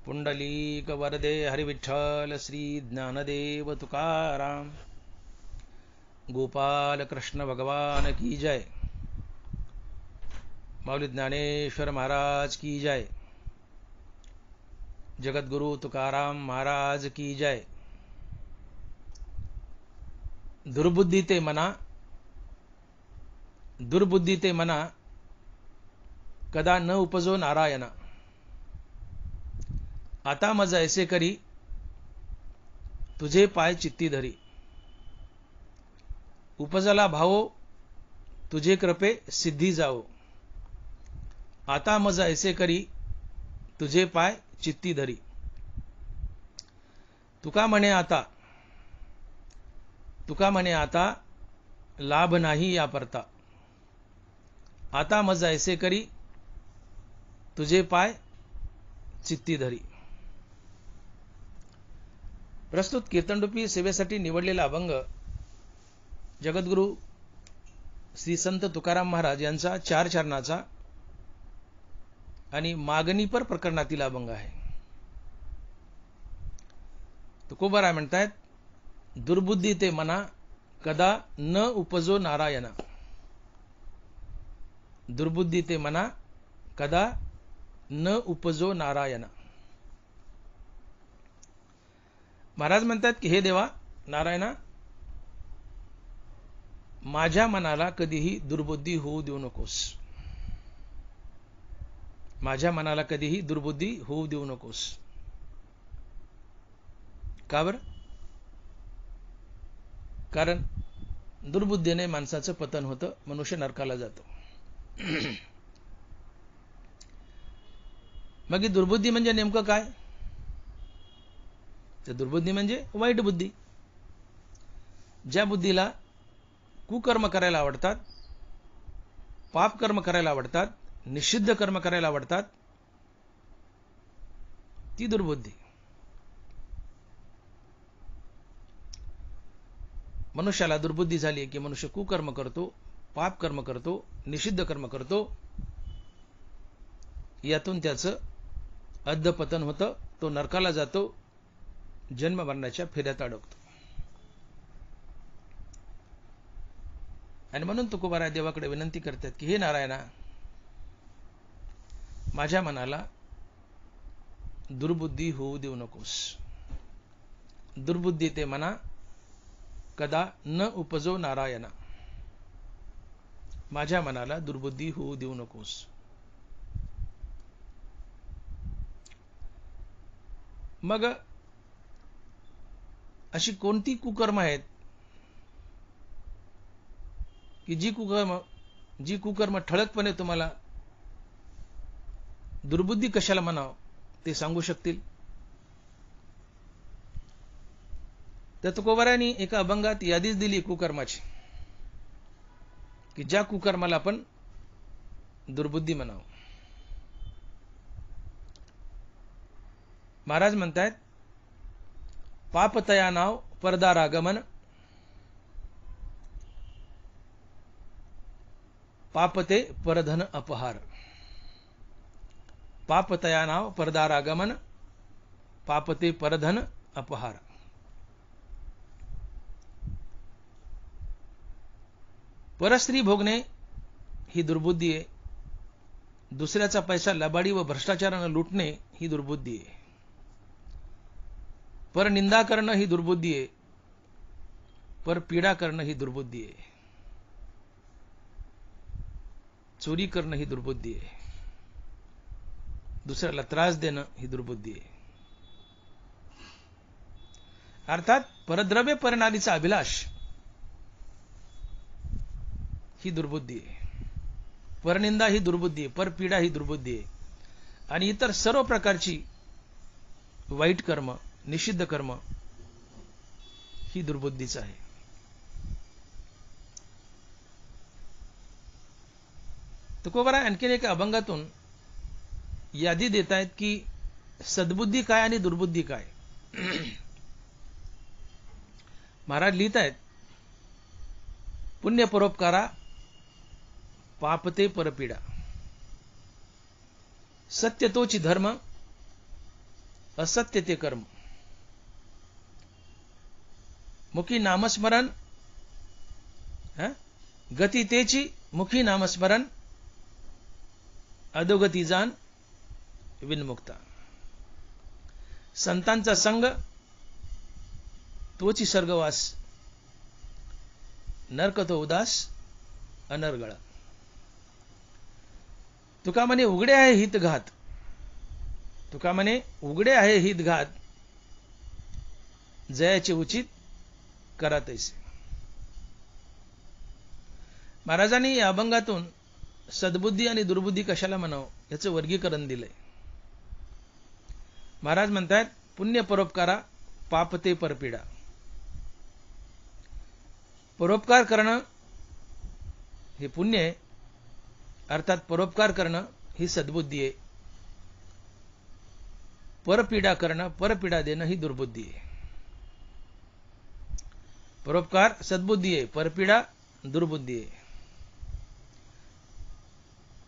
पुंडलीक वरदे हरिविठ्ठल श्री ज्ञानदेव तुकाराम गोपाल कृष्ण भगवान की जय। माऊली ज्ञानेश्वर महाराज की जय। जगद्गुरु तुकाराम महाराज की जय। दुर्बुद्धी ते मना कदा न उपजो नारायणा। आता मज ऐसे करी तुझे पाय चित्ती धरी। उपजला भावो तुझे कृपे सिद्धी जाओ। आता मज ऐसे करी तुझे पाय चित्ती धरी। तुका म्हणे आता लाभ नाही या परता। आता मज ऐसे करी तुझे पाय चित्ती धरी। प्रस्तुत कीर्तनरूपी सेवेसाठी निवडलेला अभंग जगद्गुरु श्री संत तुकाराम महाराज यांचा 4 चरणाचा आणि मागणीपर प्रकरणातील अभंग आहे। तुकोबाराय म्हणतायत, दुर्बुद्धी ते मना कदा न उपजो नारायणा। दुर्बुद्धी ते मना कदा न उपजो नारायणा। महाराज म्हणतात की हे देवा नारायणा, माझ्या मनाला कधीही दुर्बुद्धी होऊ देऊ नकोस। माझ्या मनाला कधीही दुर्बुद्धी होऊ देऊ नकोस। का बरं? कारण दुर्बुद्धीने माणसाचं पतन होतं, मनुष्य नरकाला जातो। मग ही दुर्बुद्धी म्हणजे नेमकं काय? तर दुर्बुद्धी म्हणजे वाईट बुद्धी। ज्या बुद्धीला कुकर्म करायला आवडतात, पाप कर्म करायला आवडतात, निषिद्ध कर्म करायला आवडतात, ती दुर्बुद्धी। मनुष्याला दुर्बुद्धी झाली की मनुष्य कुकर्म करतो, पाप कर्म करतो, निषिद्ध कर्म करतो। यातून त्याचं अधःपतन होतं, तो नरकाला जातो, जन्म मरणाच्या फेऱ्यात अडकतो। आणि म्हणून तुकोबाराय देवाकडे विनंती करतात की हे नारायणा, माझ्या मनाला दुर्बुद्धी होऊ देऊ नकोस। दुर्बुद्धी ते मना कदा न उपजो नारायणा। माझ्या मनाला दुर्बुद्धी होऊ देऊ नकोस। मग अशी कोणती कुकर्म आहेत की जी कुकर्म ठळकपणे तुम्हाला दुर्बुद्धी कशाला म्हणावं ते सांगू शकतील? तर तुकोबारायांनी एका अभंगात यादीच दिली कुकर्माची, की ज्या कुकर्माला आपण दुर्बुद्धी म्हणावं। महाराज म्हणतायत, पापतया नाव परदारागमन, पापते परधन अपहार। पापतया नाव परदारागमन, पापते परधन अपहार। परस्त्री भोगणे ही दुर्बुद्धी आहे। दुसऱ्याचा पैसा लबाडी व भ्रष्टाचाराने लुटणे ही दुर्बुद्धी आहे। पर निंदा करणं ही दुर्बुद्धी आहे। पर पीडा करणं ही दुर्बुद्धी आहे। चोरी करणं ही दुर्बुद्धी आहे। दुसऱ्याला त्रास देणं ही दुर्बुद्धी आहे। अर्थात परद्रव्य परनालीचा अभिलाष ही दुर्बुद्धी आहे। परनिंदा ही दुर्बुद्धी आहे। परपीडा ही दुर्बुद्धी आहे। आणि इतर सर्व प्रकारची वाईट कर्म, निषिद्ध कर्म ही दुर्बुद्धीच आहे। तुकोबाराय आणखीन एका अभंगातून यादी देत आहेत की सद्बुद्धी काय आणि दुर्बुद्धी काय। महाराज लिहित आहेत, पुण्य परोपकारा पापते परपीडा। सत्य तोची धर्म असत्य ते कर्म. मुखी नामस्मरण, गती तेची मुखी नामस्मरण, अधोगती जाण विनमुक्ता. संतांचा संग तोची स्वर्गवास, नरक तो उदास अनर्गळ. तुका म्हणे उघडे आहे हित घात, तुका म्हणे उघडे आहे हित घात, जयाचे उचित करा तैसे. महाराजांनी या अभंगातून सद्बुद्धी आणि दुर्बुद्धी कशाला म्हणावं याचं वर्गीकरण दिलंय. महाराज म्हणतात पुण्य परोपकारा पापते परपीडा. परोपकार करणं हे पुण्य आहे, अर्थात परोपकार करणं ही सद्बुद्धी आहे. परपीडा करणं, परपीडा देणं ही दुर्बुद्धी आहे. परोपकार सद्बुद्धी आहे, परपीडा दुर्बुद्धी आहे.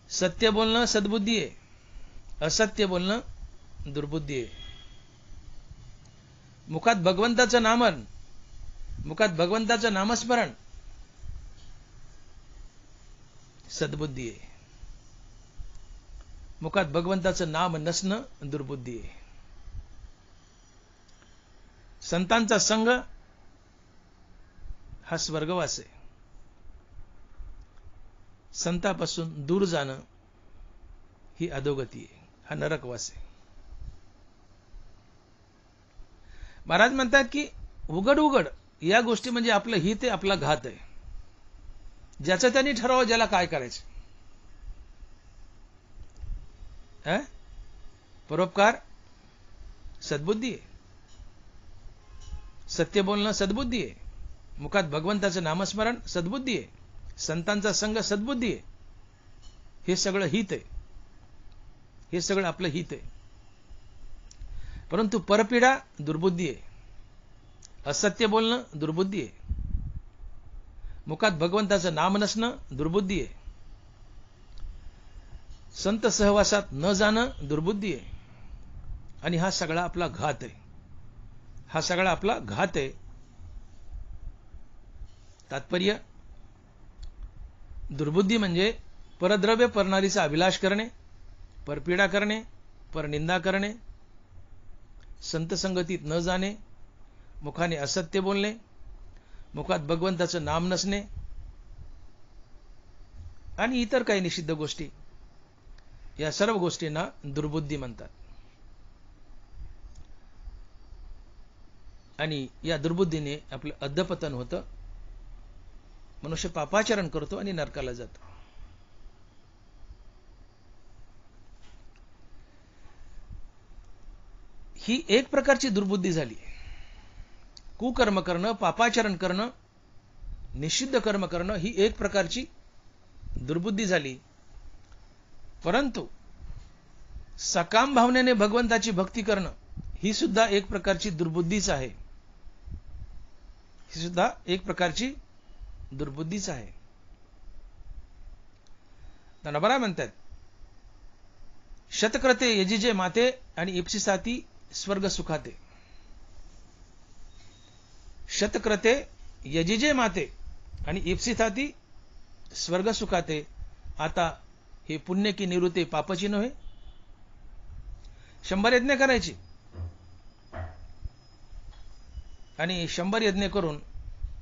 सत्य बोलणं सद्बुद्धी आहे, असत्य बोलणं दुर्बुद्धी आहे. मुखात भगवंताचं नामन, मुखात भगवंताचं नामस्मरण सद्बुद्धी आहे. मुखात भगवंताचं नाम नसणं दुर्बुद्धी आहे. संतांचा संग हा स्वर्गवास आहे. संतापासून दूर जाणं ही अधोगती आहे, हा नरकवास आहे. महाराज म्हणतात की उघड उघड या गोष्टी म्हणजे आपलं हित आहे, आपला घात आहे. ज्याचं त्यांनी ठरवावं ज्याला काय करायचं. परोपकार सद्बुद्धी आहे, सत्य बोलणं सद्बुद्धी आहे, मुखात भगवंताचं नामस्मरण सद्बुद्धी आहे, संतांचा संग सद्बुद्धी आहे. हे सगळं हित आहे, हे सगळं आपलं हित आहे. परंतु परपीडा दुर्बुद्धी आहे, असत्य बोलणं दुर्बुद्धी आहे, मुखात भगवंताचं नाम नसणं दुर्बुद्धी आहे, संत सहवासात न जाणं दुर्बुद्धी आहे. आणि हा सगळा आपला घात आहे, हा सगळा आपला घात आहे. तात्पर्य दुर्बुद्धी म्हणजे परद्रव्य परनारीचा अभिलाष करणे, परपीडा करणे, परनिंदा करणे, संत संगतीत न जाणे, मुखाने असत्य बोलणे, मुखात भगवंताचं नाम नसणे आणि इतर काही निषिद्ध गोष्टी, या सर्व गोष्टींना दुर्बुद्धी म्हणतात. आणि या दुर्बुद्धीने आपलं अधःपतन होतं, मनुष्य पापाचरण करतो आणि नरकाला जातो. ही एक प्रकारची दुर्बुद्धी झाली. कुकर्म करणं, पापाचरण करणं, निषिद्ध कर्म करणं ही एक प्रकारची दुर्बुद्धी झाली. परंतु सकाम भावनेने भगवंताची भक्ती करणं ही सुद्धा एक प्रकारची दुर्बुद्धीच आहे. ही सुद्धा एक प्रकारची दुर्बुद्धीच आहे. नबरा म्हणतात शतक्रते यजिजे माते आणि इप्सिसाती स्वर्ग सुखाते. शतक्रते यजिजे माते आणि इप्सिसाती स्वर्ग सुखाते. आता हे पुण्य की निवृत्ती पापाची नव्हे. 100 यज्ञ करायची आणि 100 यज्ञ करून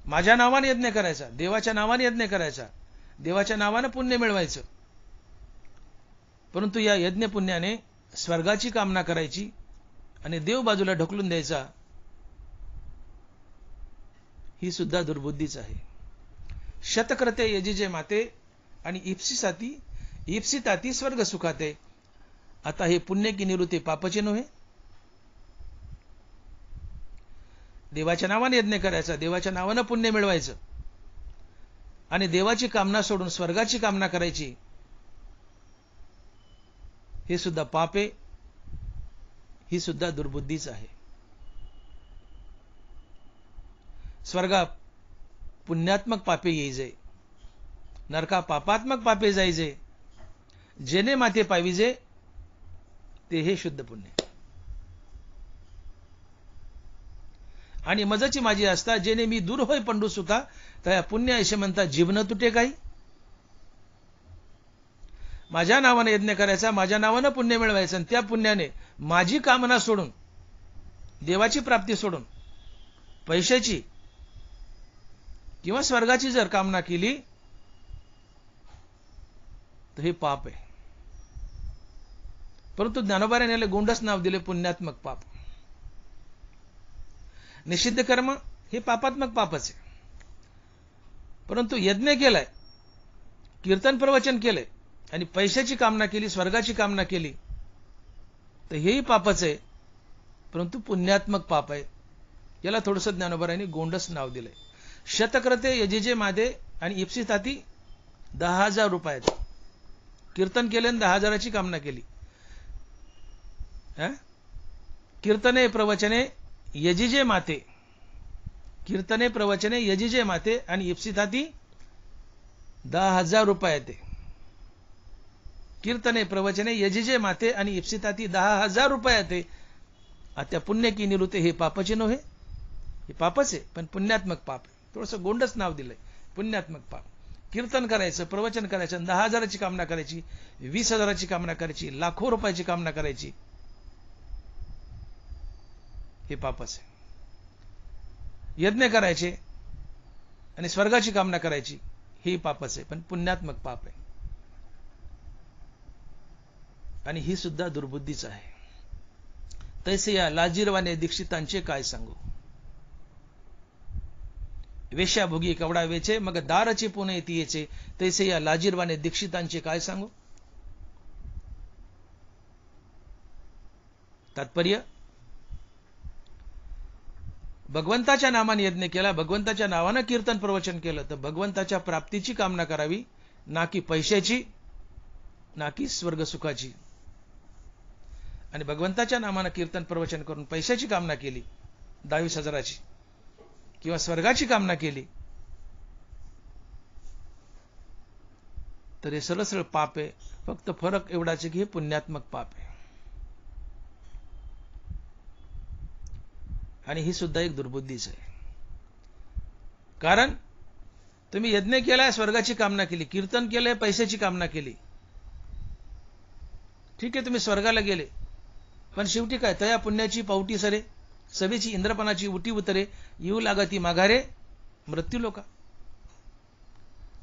माझ्या नावाने यज्ञ करायचा, देवाच्या नावाने यज्ञ करायचा, देवाच्या नावाने पुण्य मिळवायचं. परंतु या यज्ञ पुण्याने स्वर्गाची कामना करायची आणि देव बाजूला ढकलून द्यायचा, ही सुद्धा दुर्बुद्धीच आहे. शतक्रते यजिजे माते आणि इप्सिताती स्वर्ग सुखाते. आता हे पुण्य की निवृत्ती पापाची नव्हे. देवाच्या नावाने यज्ञ करायचा, देवाच्या नावाने पुण्य मिळवायचं आणि देवाची कामना सोडून स्वर्गाची कामना करायची, हे सुद्धा पाप आहे, ही सुद्धा दुर्बुद्धीच आहे. स्वर्गा पुण्यात्मक पापे येईजे, नरका पापात्मक पापे जाईजे, जेने माते पाविजे ते हे शुद्ध पुण्य. आणि मजची माझी असता जेणे मी दूर होय पंडू सुता त्या पुण्य ऐसे म्हणता जीवन तुटे काही. माझ्या नावाने यज्ञ करायचा, माझ्या नावाने पुण्य मिळवायचं आणि त्या पुण्याने माझी कामना सोडून, देवाची प्राप्ती सोडून, पैशाची किंवा स्वर्गाची जर कामना केली तर हे पाप आहे. परंतु ज्ञानोबाने याला गोंडस नाव दिले पुण्यात्मक पाप. निषिद्ध कर्म हे पापात्मक पापच आहे. परंतु यज्ञ केलाय, कीर्तन प्रवचन केलंय आणि पैशाची कामना केली, स्वर्गाची कामना केली तर हेही पापच आहे, परंतु पुण्यात्मक पाप आहे. याला थोडंसं ज्ञानोबारांनी गोंडस नाव दिलंय. शतक्रते यजिजे मादे आणि इप्सित हाती 10,000 रुपयात कीर्तन केले आणि 10,000ची कामना केली. कीर्तने प्रवचने यजिजे माते, कीर्तने प्रवचने यजिजे माते आणि इप्सित हाती 10,000 रुपये येते. कीर्तने प्रवचने यजिजे माते आणि इप्सित हाती 10,000 रुपये येते. आता पुण्य की निरुते हे पापाचे नव्हे, हे पापच आहे पण पुण्यात्मक पाप आहे. थोडंसं गोंडच नाव दिलंय पुण्यात्मक पाप. कीर्तन करायचं, प्रवचन करायचं, 10,000ची कामना करायची, 20,000ची कामना करायची, लाखो रुपयाची कामना करायची, हे पापच आहे. यज्ञ करायचे आणि स्वर्गाची कामना करायची, हे पापच आहे पण पुण्यात्मक पाप आहे. आणि ही सुद्धा दुर्बुद्धीच आहे. तैसे या लाजीरवाने दीक्षितांचे काय सांगू. वेश्याभोगी कवडा वेचे मग दारचे पुणे येतीयेचे, तैसे या लाजीरवाने दीक्षितांचे काय सांगू. तात्पर्य, भगवंताच्या नावाने यज्ञ केला, भगवंताच्या नावाने कीर्तन प्रवचन केलं तर भगवंताच्या प्राप्तीची कामना करावी, ना की पैशाची, ना की स्वर्ग सुखाची. आणि भगवंताच्या नावाने कीर्तन प्रवचन करून पैशाची कामना केली, 22,000ची किंवा स्वर्गाची कामना केली तर हे सरळ सरळ पाप आहे. फक्त फरक एवढाच आहे की हे पुण्यात्मक पाप आहे. आणि ही सुद्धा एक दुर्बुद्धीच आहे. कारण तुम्ही यज्ञ केलाय, स्वर्गाची कामना केली, कीर्तन केलंय, पैशाची कामना केली, ठीक आहे तुम्ही स्वर्गाला गेले, पण शेवटी काय तया पुण्याची पावटी सरे, सभेची इंद्रपणाची उटी उतरे, येऊ लागती माघारे मृत्यू लोका.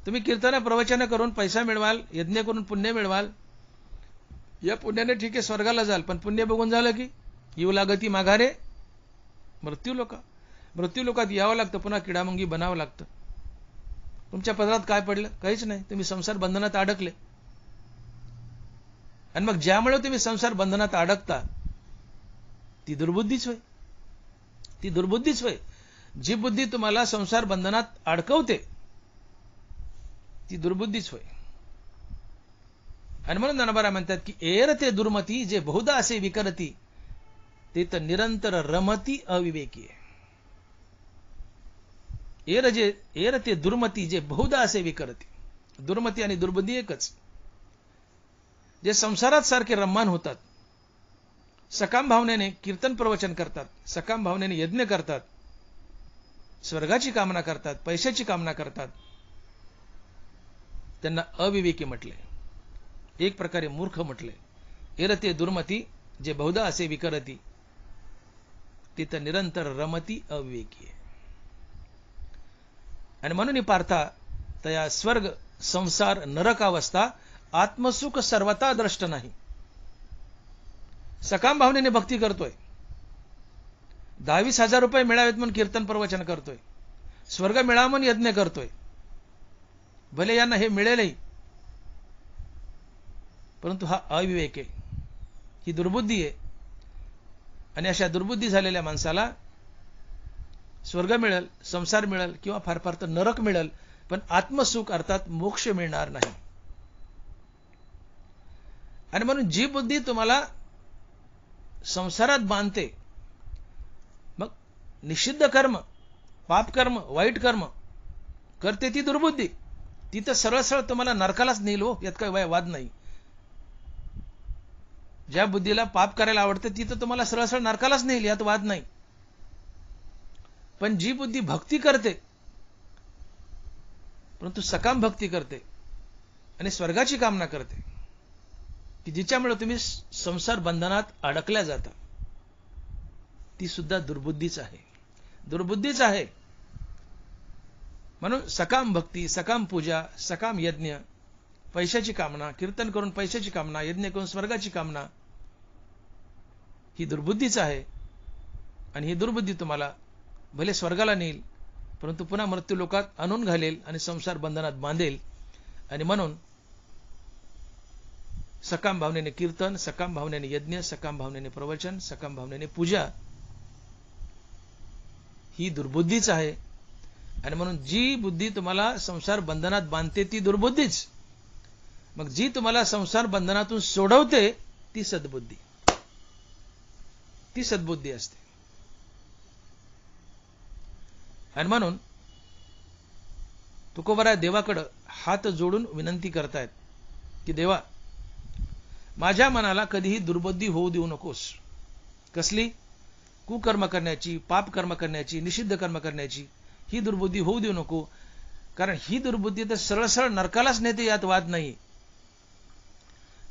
तुम्ही कीर्तन प्रवचन करून पैसा मिळवाल, यज्ञ करून पुण्य मिळवाल, या पुण्याने ठीक आहे स्वर्गाला जाल, पण पुण्य बघून झालं की येऊ लागती माघारे मृत्यू लोका. मृत्यू लोकात यावं लागतं, पुन्हा किडामुंगी बनावं लागतं. तुमच्या पदरात काय पडलं? काहीच नाही. तुम्ही संसार बंधनात अडकले. आणि मग ज्यामुळे तुम्ही संसार बंधनात अडकता ती दुर्बुद्धीच होय. ती दुर्बुद्धीच होय. जी बुद्धी तुम्हाला संसार बंधनात अडकवते ती दुर्बुद्धीच होय. आणि म्हणून ज्ञानोबा म्हणतात की एर ते दुर्मती जे बहुधा असे विकरती ते तर निरंतर रमती अविवेकी आहे. एर ते दुर्मती जे बहुधा असे विकरती. दुर्मती आणि दुर्बुद्धी एकच. जे संसारात सारखे रम्मान होतात, सकाम भावनेने कीर्तन प्रवचन करतात, सकाम भावनेने यज्ञ करतात, स्वर्गाची कामना करतात, पैशाची कामना करतात, त्यांना अविवेकी म्हटले, एक प्रकारे मूर्ख म्हटले. एरते दुर्मती जे बहुधा असे विकरती तिथं निरंतर रमती अविवेकी आहे. आणि म्हणून पार्था तया स्वर्ग संसार नरकावस्था आत्मसुख सर्वता द्रष्ट नाही. सकाम भावनेने भक्ती करतोय, 10,000-20,000 रुपये मिळावेत म्हणून कीर्तन प्रवचन करतोय, स्वर्ग मिळावा म्हणून यज्ञ करतोय, भले यांना हे मिळेलही, परंतु हा अविवेक आहे, ही दुर्बुद्धी आहे. आणि अशा दुर्बुद्धी झालेल्या माणसाला स्वर्ग मिळेल, संसार मिळेल किंवा फार फार तर नरक मिळेल, पण आत्मसुख अर्थात मोक्ष मिळणार नाही. आणि म्हणून जी बुद्धी तुम्हाला संसारात बांधते, मग निषिद्ध कर्म, पाप कर्म, वाईट कर्म करते ती दुर्बुद्धी, ती तर सरळ सरळ तुम्हाला नरकालाच नेईल हो, यात काही वाद नाही. ज्या बुद्धीला पाप करायला आवडते ती तर तुम्हाला सरळ सरळ नरकालाच नेईल, यात वाद नाही. पण जी बुद्धी भक्ती करते, परंतु सकाम भक्ती करते आणि स्वर्गाची कामना करते, की जिच्यामुळे तुम्ही संसार बंधनात अडकल्या जाता, ती सुद्धा दुर्बुद्धीच आहे. दुर्बुद्धीच आहे. म्हणून सकाम भक्ती, सकाम पूजा, सकाम यज्ञ, पैशाची कामना, कीर्तन करून पैशाची कामना, यज्ञ करून स्वर्गाची कामना, ही दुर्बुद्धीच आहे. आणि ही दुर्बुद्धी तुम्हाला भले स्वर्गाला नेईल, परंतु पुन्हा मृत्यू लोकात आणून घालेल आणि संसार बंधनात बांधेल. आणि म्हणून सकाम भावनेने कीर्तन, सकाम भावनेने यज्ञ, सकाम भावनेने प्रवचन, सकाम भावनेने पूजा, ही दुर्बुद्धीच आहे. आणि म्हणून जी बुद्धी तुम्हाला संसार बंधनात बांधते ती दुर्बुद्धीच. मग जी तुम्हाला संसार बंधनातून सोडवते ती सद्बुद्धी, ती सद्बुद्धी असते. आणि म्हणून तुकोबाराय देवाकडे हात जोडून विनंती करतायत की देवा, माझ्या मनाला कधीही दुर्बुद्धी होऊ देऊ नकोस. कसली? कुकर्म करण्याची, पाप कर्म करण्याची, निषिद्ध कर्म करण्याची, ही दुर्बुद्धी होऊ देऊ नको. कारण ही दुर्बुद्धी तर सरळ सरळ नरकालाच नेते, यात वाद नाही.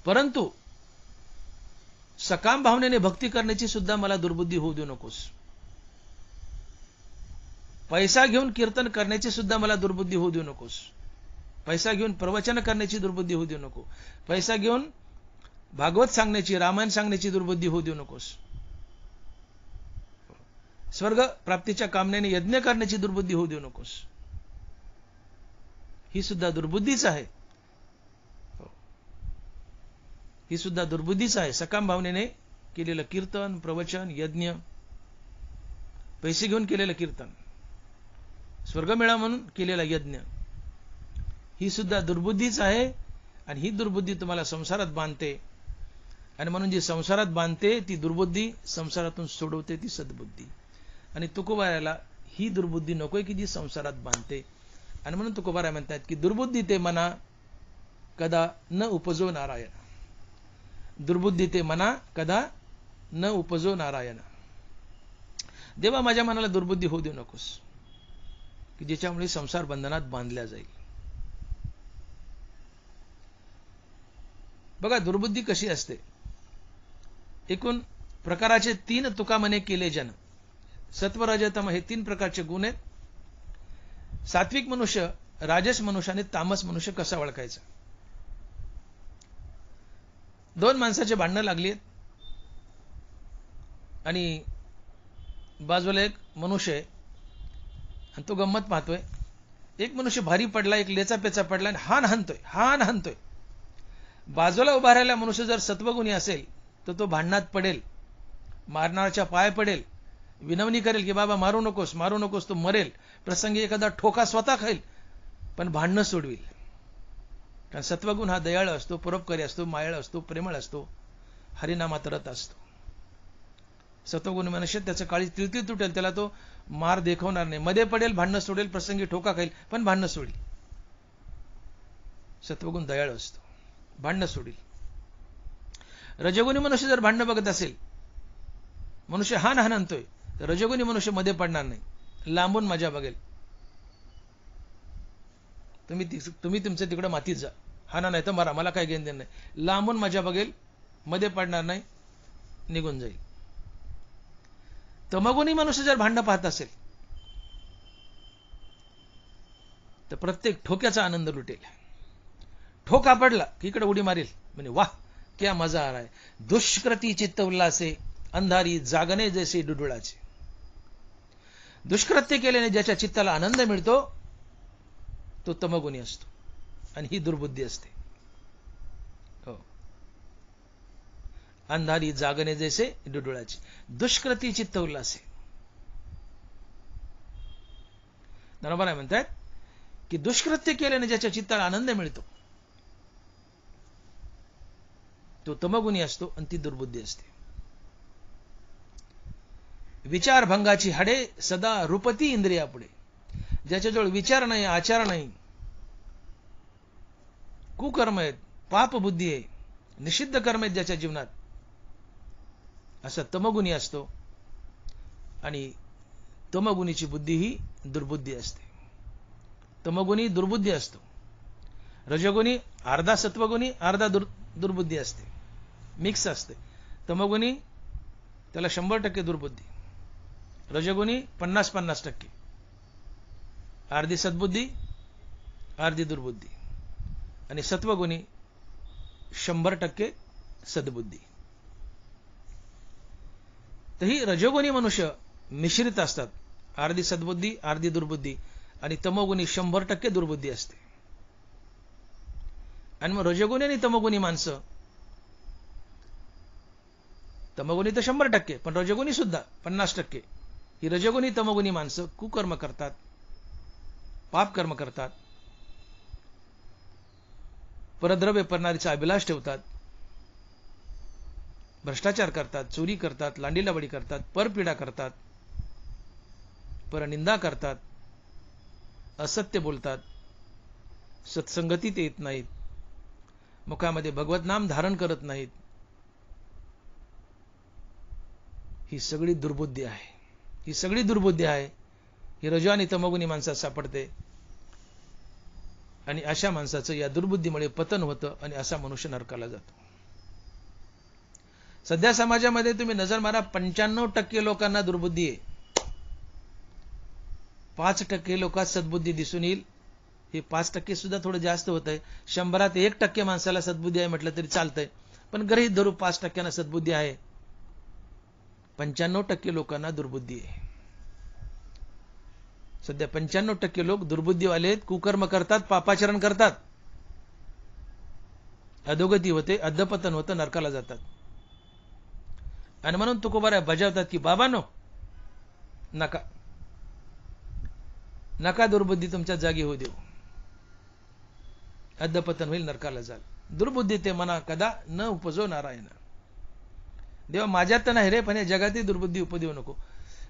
परंतु सकाम भावनेने भक्ती करण्याची सुद्धा मला दुर्बुद्धी होऊ देऊ नकोस. पैसा घेऊन कीर्तन करण्याची सुद्धा मला दुर्बुद्धी होऊ देऊ नकोस. पैसा घेऊन प्रवचन करण्याची दुर्बुद्धी होऊ देऊ नको. पैसा घेऊन भागवत सांगण्याची, रामायण सांगण्याची दुर्बुद्धी होऊ देऊ नकोस. स्वर्ग प्राप्तीच्या कामनेने यज्ञ करण्याची दुर्बुद्धी होऊ देऊ नकोस. ही सुद्धा दुर्बुद्धीच आहे. ही सुद्धा दुर्बुद्धीच आहे. सकाम भावनेने केलेलं कीर्तन, प्रवचन, यज्ञ, पैसे घेऊन केलेलं कीर्तन, स्वर्ग मिळा म्हणून केलेला यज्ञ, ही सुद्धा दुर्बुद्धीच आहे. आणि ही दुर्बुद्धी तुम्हाला संसारात बांधते. आणि म्हणून जी संसारात बांधते ती दुर्बुद्धी संसारातून सोडवते ती सद्बुद्धी. आणि तुकोबारायला ही दुर्बुद्धी नकोय की जी संसारात बांधते. आणि म्हणून तुकोबाराय म्हणतात की दुर्बुद्धी ते मना कदा न उपजो नारायण. दुर्बुद्धी ते मना कदा न उपजो नारायण. देवा, माझ्या मनाला दुर्बुद्धी होऊ देऊ नकोस की ज्याच्यामुळे संसार बंधनात बांधल्या जाईल. बघा दुर्बुद्धी कशी असते. एकूण प्रकाराचे 3 तुका म्हणे केले जन. सत्व, रज, तम हे 3 प्रकारचे गुण आहेत. सात्विक मनुष्य, राजस मनुष्य आणि तामस मनुष्य कसा ओळखायचा? 2 माणसाचे भांडणं लागली आहेत आणि बाजूला एक मनुष्य आहे आणि तो गंमत पाहतोय. एक मनुष्य भारी पडला, एक लेचा पेचा पडला आणि हान हाणतोय. बाजूला उभा राहिलेला मनुष्य जर सत्वगुणी असेल तर तो भांडणात पडेल, मारणाऱ्याच्या पाय पडेल, विनवणी करेल की बाबा मारू नकोस, तो मरेल. प्रसंगी एखादा ठोका स्वतः खाईल, पण भांडणं सोडविल. कारण सत्वगुण हा दयाळू असतो, परोपकारी असतो, मायाळू असतो, प्रेमळ असतो, हरिनामात रत असतो. सत्वगुणी मनुष्य त्याचं काळी तिळतिळ तुटेल, त्याला तो मार देखवणार नाही, मध्ये पडेल, भांडणं सोडेल, प्रसंगी ठोका खाईल, पण भांडणं सोडील. सत्वगुण दयाळू असतो, भांडणं सोडील. रजगुणी मनुष्य जर भांडणं बघत असेल, मनुष्य हान आणतोय, तर रजगुणी मनुष्य मध्ये पडणार नाही, लांबून मजा बघेल. तुम्ही तुमच्या तिकडे मातीत जा, हाना नाही तर मारा, मला काय घेणं देणं नाही. लांबून मजा बघेल, मध्ये पडणार नाही, निघून जाईल. तमगुणी मनुष्य जर भांडणं पाहत असेल तर प्रत्येक ठोक्याचा आनंद लुटेल. ठोका पडला की इकडे उडी मारेल, म्हणजे वाह क्या मजा आ रहा है. दुष्कृती चित्त उल्लासे, अंधारी जागणे जैसे डुडुळाचे. दुष्कृत्य केल्याने ज्याच्या चित्ताला आनंद मिळतो तो तमगुणी असतो आणि ही दुर्बुद्धी असते. हो, अंधारी जागणे जैसे डुडुळाचे, दुष्कृती चित्त उल्लासे. बरोबर आहे म्हणतात की दुष्कृत्य केल्याने ज्याच्या चित्ताला आनंद मिळतो तो तमगुणी असतो आणि ती दुर्बुद्धी असते. विचारभंगाची हाडे सदा रूपती इंद्रिया पुढे. ज्याच्याजवळ विचार नाही, आचार नाही, कुकर्म आहेत, पाप बुद्धी आहे, निषिद्ध कर्म आहेत ज्याच्या जीवनात, असा तमगुणी असतो. आणि तमोगुणीची बुद्धी ही दुर्बुद्धी असते. तमोगुणी दुर्बुद्धी असतो. रजोगुणी अर्धा सत्वगुणी अर्धा दुर्बुद्धी असते, मिक्स असते. तमोगुणी त्याला 100% दुर्बुद्धी, रजोगुणी 50-50%, अर्धी सद्बुद्धी अर्धी दुर्बुद्धी, आणि सत्वगुणी 100% सद्बुद्धी. तर ही रजोगुणी मनुष्य मिश्रित असतात, अर्धी सद्बुद्धी अर्धी दुर्बुद्धी, आणि तमोगुणी 100% दुर्बुद्धी असते. आणि मग रजोगुणी आणि तमोगुणी माणसं, तमोगुणी तर 100%, पण रजोगुणी सुद्धा 50%. ही रजोगुणी तमोगुणी माणसं कुकर्म करतात, पाप कर्म करतात, परद्रव्य परणारीचा अभिलाष ठेवतात, भ्रष्टाचार करतात, चोरी करतात, लांडीलावडी करतात, परपीडा करतात, परनिंदा करतात, असत्य बोलतात, सत्संगतीत येत नाहीत, मुखामध्ये भगवत नाम धारण करत नाहीत. ही सगळी दुर्बुद्धी आहे. ही सगळी दुर्बुद्धी आहे. ही रजो आणि तमोगुणी माणसात सापडते, आणि अशा माणसाचं या दुर्बुद्धीमुळे पतन होतं, आणि असा मनुष्य नरकाला जातो. सध्या समाजामध्ये तुम्ही नजर मारा, 95% लोकांना दुर्बुद्धी आहे. 5% लोकांत सद्बुद्धी दिसून येईल. हे 5% सुद्धा थोडं जास्त होत आहे. 100त 1% माणसाला सद्बुद्धी आहे म्हटलं तरी चालतंय, पण गृहीत धरू 5% सद्बुद्धी आहे. 95% लोकांना दुर्बुद्धी आहे. सध्या 95% लोक दुर्बुद्धीवाले आहेत, कुकर्म करतात, पापाचरण करतात, अधोगती होते, अधपतन होतं, नरकाला जातात. आणि म्हणून तुकोबारा बजावतात की बाबांनो, नका नका दुर्बुद्धी तुमच्या जागी होऊ देऊ, अधपतन होईल, नरकाला जाल. दुर्बुद्धी ते मना कदा न उपजो नारायण. देवा माझ्यात तर नाही रे, पण या जगातही दुर्बुद्धी उपदेऊ नको.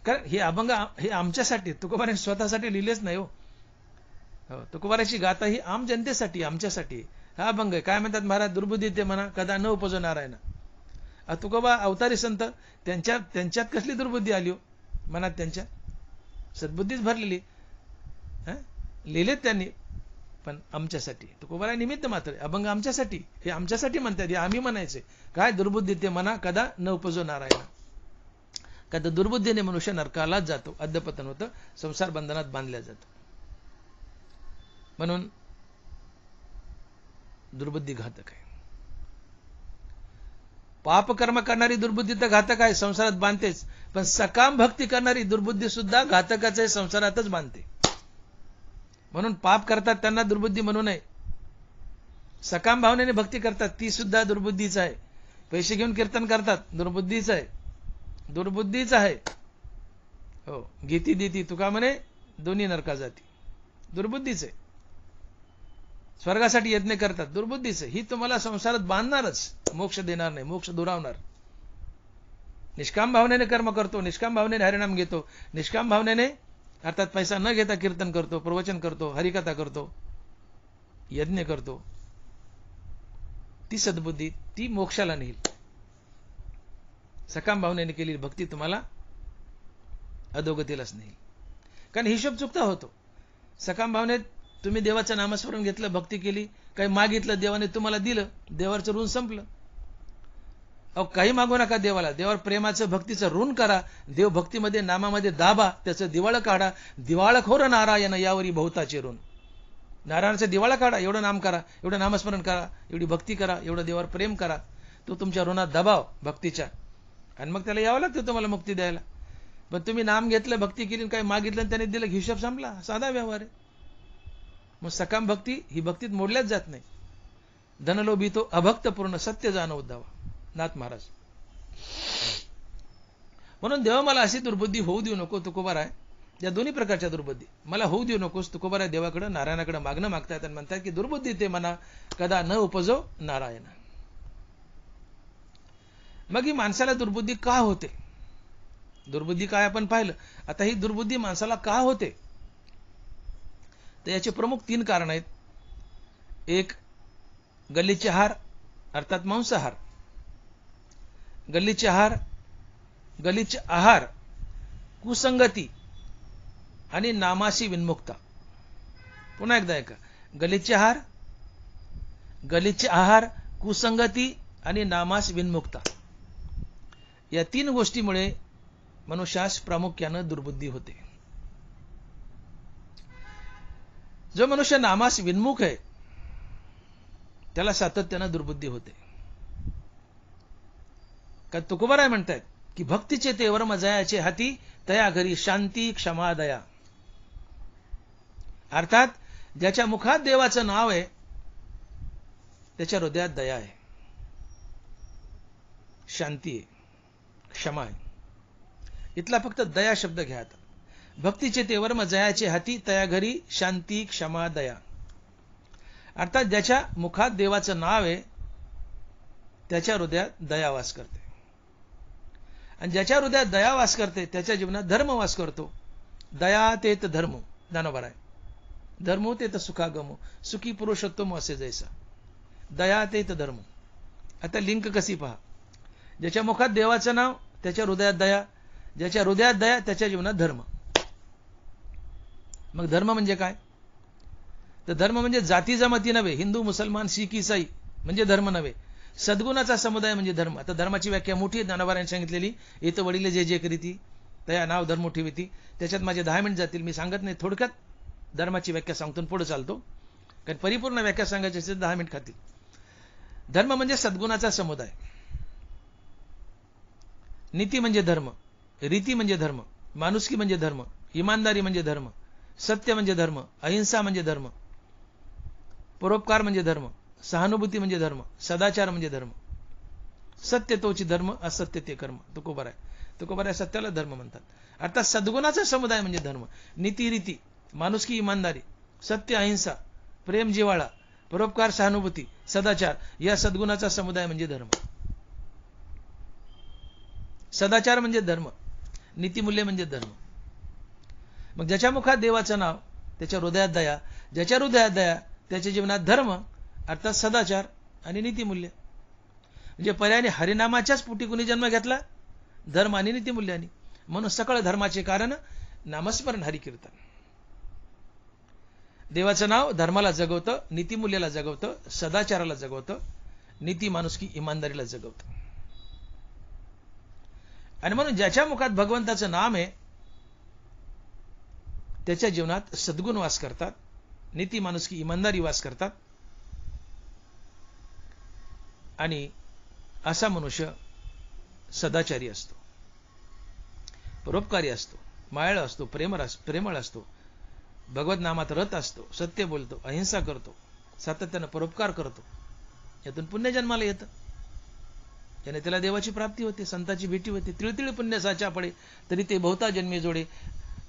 कारण हे अभंग हे आमच्यासाठी, तुकोबाराने स्वतःसाठी लिहिलेच नाही हो. तुकोबाराची गाथा ही आम जनतेसाठी, आमच्यासाठी हा अभंग आहे. काय म्हणतात महाराज, दुर्बुद्धी ते म्हणा कदा न उपजो नारायण. तुकोबा अवतारी संत, त्यांच्यात कसली दुर्बुद्धी आली हो मनात? त्यांच्या सद्बुद्धीच भरलेली, लिहिलेत त्यांनी, पण आमच्यासाठी. तुकोबारा निमित्त मात्र, अभंग आमच्यासाठी, हे आमच्यासाठी म्हणतात, हे आम्ही म्हणायचे. काय दुर्बुद्धी ते म्हणा कदा न उपजो नारायण. कदा दुर्बुद्धीने मनुष्य नरकालाच जातो, अधपतन होतं, संसार बंधनात बांधल्या जातो. म्हणून दुर्बुद्धी घातक आहे. पाप कर्म करणारी दुर्बुद्धी तर घातक आहे, संसारात बांधतेच, पण सकाम भक्ती करणारी दुर्बुद्धी सुद्धा घातकच आहे, संसारातच बांधते. म्हणून पाप करतात त्यांना दुर्बुद्धी म्हणू नये. सकाम भावनेने भक्ती करतात ती सुद्धा दुर्बुद्धीच आहे. पैसे घेऊन कीर्तन करतात, दुर्बुद्धीच आहे, दुर्बुद्धीच आहे. हो, गीती देती तुका म्हणे दोन्ही नरका जाती, दुर्बुद्धीच आहे. स्वर्गासाठी यज्ञ करतात, दुर्बुद्धीच आहे. ही तुम्हाला संसारात बांधणारच, मोक्ष देणार नाही, मोक्ष दुरावणार. निष्काम भावनेने कर्म करतो, निष्काम भावनेने हरिनाम घेतो, निष्काम भावनेने अर्थात पैसा न घेता कीर्तन करतो, प्रवचन करतो, हरिकथा करतो, यज्ञ करतो, ती सद्बुद्धी, ती मोक्षाला नेईल. सकाम भावनेने केलेली भक्ती तुम्हाला अधोगतीलाच नेईल. कारण हिशोब चुकता होतो. सकाम भावनेत तुम्ही देवाचं नामस्मरण घेतलं, भक्ती केली, काही मागितलं, देवाने तुम्हाला दिलं, देवाचं ऋण संपलं. अहो काही मागू नका देवाला, देवावर प्रेमाचं भक्तीचं ऋण करा, देव भक्तीमध्ये नामामध्ये दाबा, त्याचं दिवाळं काढा. दिवाळखोर नारायण यावरी बहुताचे ऋण. नारायणाचं दिवाळं काढा, एवढं नाम करा, एवढं नामस्मरण करा, एवढी भक्ती करा, एवढं देवावर प्रेम करा, तो तुमच्या ऋणात दबाव भक्तीच्या, आणि मग त्याला यावं लागतं तुम्हाला मुक्ती द्यायला. पण तुम्ही नाम घेतलं, भक्ती केली, काही मागितलं आणि त्याने दिलं, हिशोब संपला, साधा व्यवहार आहे. मग सकाम भक्ती ही भक्तीत मोडल्याच जात नाही. धनलोभी तो अभक्त पूर्ण सत्य जाणव उद्धावा, नाथ महाराज. म्हणून देवा मला अशी दुर्बुद्धी होऊ देऊ नको तुकोबारा आहे. या दोन्ही प्रकारच्या दुर्बुद्धी मला होऊ देऊ नकोस. तुकोबारा देवाकडे नारायणाकडे मागणं मागतायत आणि म्हणतात की दुर्बुद्धी ते म्हणा कदा न उपजो नारायण. मग ही माणसाला दुर्बुद्धी का होते? दुर्बुद्धी काय आपण पाहिलं. आता ही दुर्बुद्धी माणसाला का होते तर याचे प्रमुख 3 कारण आहेत. एक, गल्लीचे आहार अर्थात मांसाहार. गल्लीचे आहार, कुसंगती आणि नामाशी विन्मुक्ता. पुन्हा एकदा ऐका. गलिच्छ आहार, कुसंगती आणि नामास विन्मुक्ता. या 3 गोष्टीमुळे मनुष्यास प्रामुख्यानं दुर्बुद्धी होते. जो मनुष्य नामास विन्मुख आहे त्याला सातत्यानं दुर्बुद्धी होते. का तुकोबाराय म्हणतात की भक्तीचे तेवर मजायाचे हाती, तया घरी शांती क्षमा दया. अर्थात ज्याच्या मुखात देवाचं नाव आहे त्याच्या हृदयात दया आहे, शांती आहे, क्षमा आहे. इथला फक्त दया शब्द घ्या. आता भक्तीचे तेवर मजायाचे हाती, तया घरी शांती क्षमा दया. अर्थात ज्याच्या मुखात देवाचं नाव आहे त्याच्या हृदयात दया वास करते, आणि ज्याच्या हृदयात दया वास करते त्याच्या जीवनात धर्म वास करतो. दया तेत धर्म. ज्ञानोबा आहे. धर्मो तेत सुखागमो, सुखी पुरुषोत्तम असे जैसा. दया तेत धर्म. आता लिंक कशी पहा. ज्याच्या मुखात देवाचं नाव त्याच्या हृदयात दया, ज्याच्या हृदयात दया त्याच्या जीवनात धर्म. मग धर्म म्हणजे काय? तर धर्म म्हणजे जाती जमाती नव्हे, हिंदू मुसलमान शीख ईसाई म्हणजे धर्म नव्हे. सद्गुणाचा समुदाय म्हणजे धर्म. आता धर्माची व्याख्या मोठी आहे, ज्ञानोबारांनी सांगितलेली. येतं वडील जे जे करीती तया नाव धर्म ठेवीती. त्याच्यात माझे 10 मिनिट जातील, मी सांगत नाही. थोडक्यात धर्माची व्याख्या सांगतो पुढे चालतो, कारण परिपूर्ण व्याख्या सांगायची असेल 10 मिनिट खातील. धर्म म्हणजे सद्गुणाचा समुदाय. नीती म्हणजे धर्म, रीती म्हणजे धर्म, माणुसकी म्हणजे धर्म, इमानदारी म्हणजे धर्म, सत्य म्हणजे धर्म, अहिंसा म्हणजे धर्म, परोपकार म्हणजे धर्म, सहानुभूती म्हणजे धर्म, सदाचार म्हणजे धर्म. सत्य तोची धर्म, असत्य ते कर्म. तुकोबाराय सत्याला धर्म म्हणतात. अर्थात सद्गुणाचा समुदाय म्हणजे धर्म. नीती रीती, माणुसकी इमानदारी, सत्य अहिंसा, प्रेम जिव्हाळा, परोपकार सहानुभूती, सदाचार या सद्गुणाचा समुदाय म्हणजे धर्म. सदाचार म्हणजे धर्म, नीतिमूल्य म्हणजे धर्म. मग ज्याच्या मुखात देवाचं नाव त्याच्या हृदयात दया, ज्याच्या हृदयात दया त्याच्या जीवनात धर्म अर्थात सदाचार आणि नीतिमूल्य. म्हणजे पर्यायाने हरिनामाच्याच पोटी कुणी जन्म घेतला? धर्म आणि नीतिमूल्याने. म्हणून सकळ धर्माचे कारण नामस्मरण हरिकीर्तन. देवाचं नाव धर्माला जगवतं, नीतिमूल्याला जगवतं, सदाचाराला जगवतं, नीती माणुसकी इमानदारीला जगवतं. आणि म्हणून ज्याच्या मुखात भगवंताचं नाम आहे त्याच्या जीवनात सद्गुण वास करतात, नीती माणुसकी इमानदारी वास करतात. आणि असा मनुष्य सदाचारी असतो, परोपकारी असतो, मायाळ असतो, प्रेमळ असतो, भगवत नामात रत असतो, सत्य बोलतो, अहिंसा करतो, सातत्यानं परोपकार करतो. यातून पुण्य जन्माला येतं, त्याने त्याला देवाची प्राप्ती होते, संताची भेटी होते. तिळतिळ पुण्य साचा पडे तरी ते बहुता जन्मी जोडे,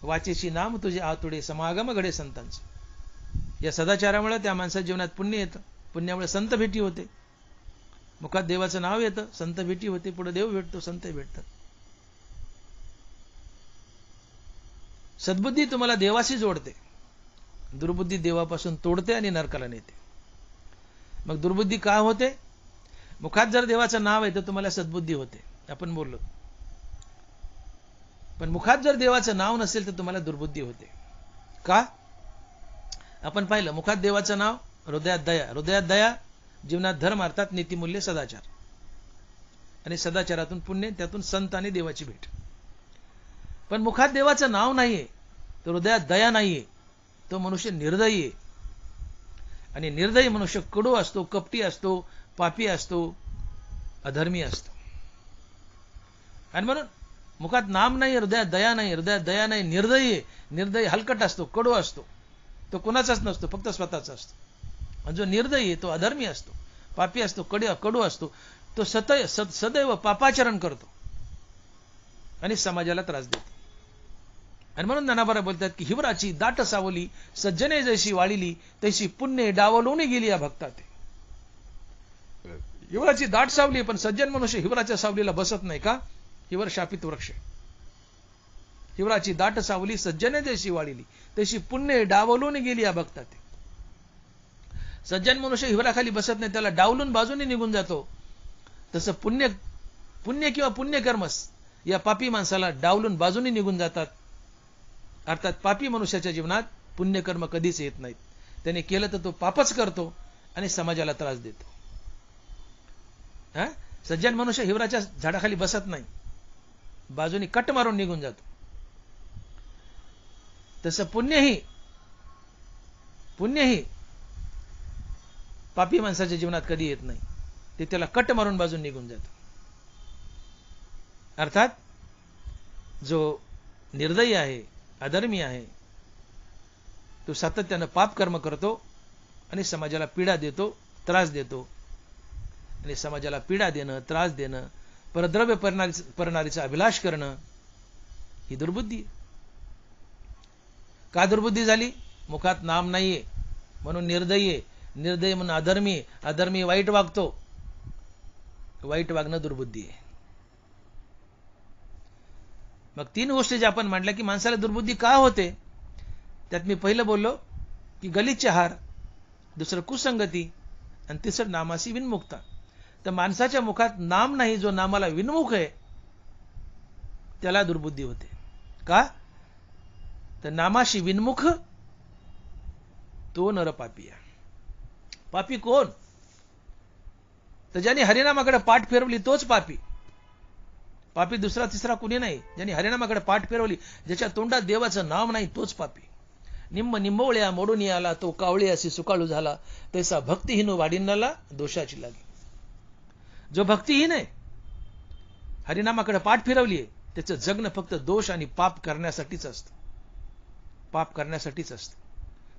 वाचेशी नाम तुझे आतुडे, समागम घडे संतांचे. या सदाचारामुळे त्या माणसाच्या जीवनात पुण्य येतं, पुण्यामुळे संत भेटी होते, मुखात देवाचं नाव येतं, संत भेटी होते, पुढे देव भेटतो, संत भेटतात. सद्बुद्धी तुम्हाला देवाशी जोडते, दुर्बुद्धी देवापासून तोडते आणि नरकाला नेते. मग दुर्बुद्धी का होते? मुखात जर देवाचं नाव आहे तर तुम्हाला सद्बुद्धी होते, आपण बोललो. पण मुखात जर देवाचं नाव नसेल तर तुम्हाला दुर्बुद्धी होते. का? आपण पाहिलं, मुखात देवाचं नाव, हृदयात दया, हृदयात दया, जीवनात धर्म अर्थात नीतिमूल्य सदाचार, आणि सदाचारातून पुण्य, त्यातून संत आणि देवाची भेट. पण मुखात देवाचं नाव नाहीये, तर हृदयात दया नाहीये, तो मनुष्य निर्दयी आहे. आणि निर्दयी मनुष्य कडू असतो, कपटी असतो, पापी असतो, अधर्मी असतो. आणि म्हणून मुखात नाम नाही, हृदयात दया नाही, हृदयात दया नाही, निर्दयी आहे. निर्दयी हलकट असतो, कडू असतो, तो कोणाचाच नसतो, फक्त स्वतःचा असतो. आणि जो निर्दयी आहे तो अधर्मी असतो, पापी असतो, कडू असतो, तो सदैव पापाचरण करतो आणि समाजाला त्रास देतो. आणि म्हणून ज्ञानोबा बोलतात की हिवराची दाट सावली, सज्जने जैशी वाळिली, तैशी पुण्य डावलून गेली या भक्तात. हिवराची दाट सावली, पण सज्जन मनुष्य हिवराच्या सावलीला बसत नाही. का? हिवर शापित वृक्ष. हिवराची दाट सावली, सज्जने जैशी वाळिली, तैशी पुण्य डावलून गेली या भक्तात. सज्जन मनुष्य हिवराखाली बसत नाही, त्याला डावलून बाजूने निघून जातो. तसं पुण्य किंवा पुण्यकर्मस या पापी माणसाला डावलून बाजूने निघून जातात. अर्थात पापी मनुष्याच्या जीवनात पुण्यकर्म कधीच येत नाहीत. त्याने केलं तर तो पापच करतो आणि समाजाला त्रास देतो. सज्जन मनुष्य हिवराच्या झाडाखाली बसत नाही, बाजूनी कट मारून निघून जातो. तसं पुण्यही पापी माणसाच्या जीवनात कधी येत नाही. ते त्याला कट मारून बाजून निघून जातो. अर्थात जो निर्दयी आहे, अधर्मी आहे, तो सातत्यानं पाप कर्म करतो आणि समाजाला पीडा देतो, त्रास देतो. आणि समाजाला पीडा देणं, त्रास देणं, परद्रव्य परणारीचा अभिलाष करणं ही दुर्बुद्धी. का दुर्बुद्धी झाली? मुखात नाम नाहीये म्हणून निर्दयी आहे, निर्दयी म्हणून अधर्मी, अधर्मी वाईट वागतो, वाईट वागणं दुर्बुद्धी आहे. मग 3 गोष्टी ज्या आपण म्हटल्या की माणसाला दुर्बुद्धी का होते, त्यात मी पहिलं बोललो की गलिच्छ आहार, दुसरं कुसंगती आणि तिसरं नामासी विनमुक्ता. तर माणसाच्या मुखात नाम नाही, जो नामाला विनमुख आहे त्याला दुर्बुद्धी होते. का? तर नामाशी विनमुख तो नरपापी आहे. पापी कोण? तर ज्याने हरिनामाकडे पाठ फिरवली तोच पापी. पापी दुसरा तिसरा कुणी नाही. ज्याने हरिनामाकडे पाठ फिरवली, ज्याच्या तोंडात देवाचं नाम नाही तोच पापी. निंबोळ्या मोडून आला तो कावळे अशी सुकाळू झाला, तैसा भक्तिहीन वाढिणाला दोषाची लागी. जो भक्तिहीन आहे, हरिनामाकडे पाठ फिरवली आहे, त्याचं जगणं फक्त दोष आणि पाप करण्यासाठीच असतं. पाप करण्यासाठीच असतं.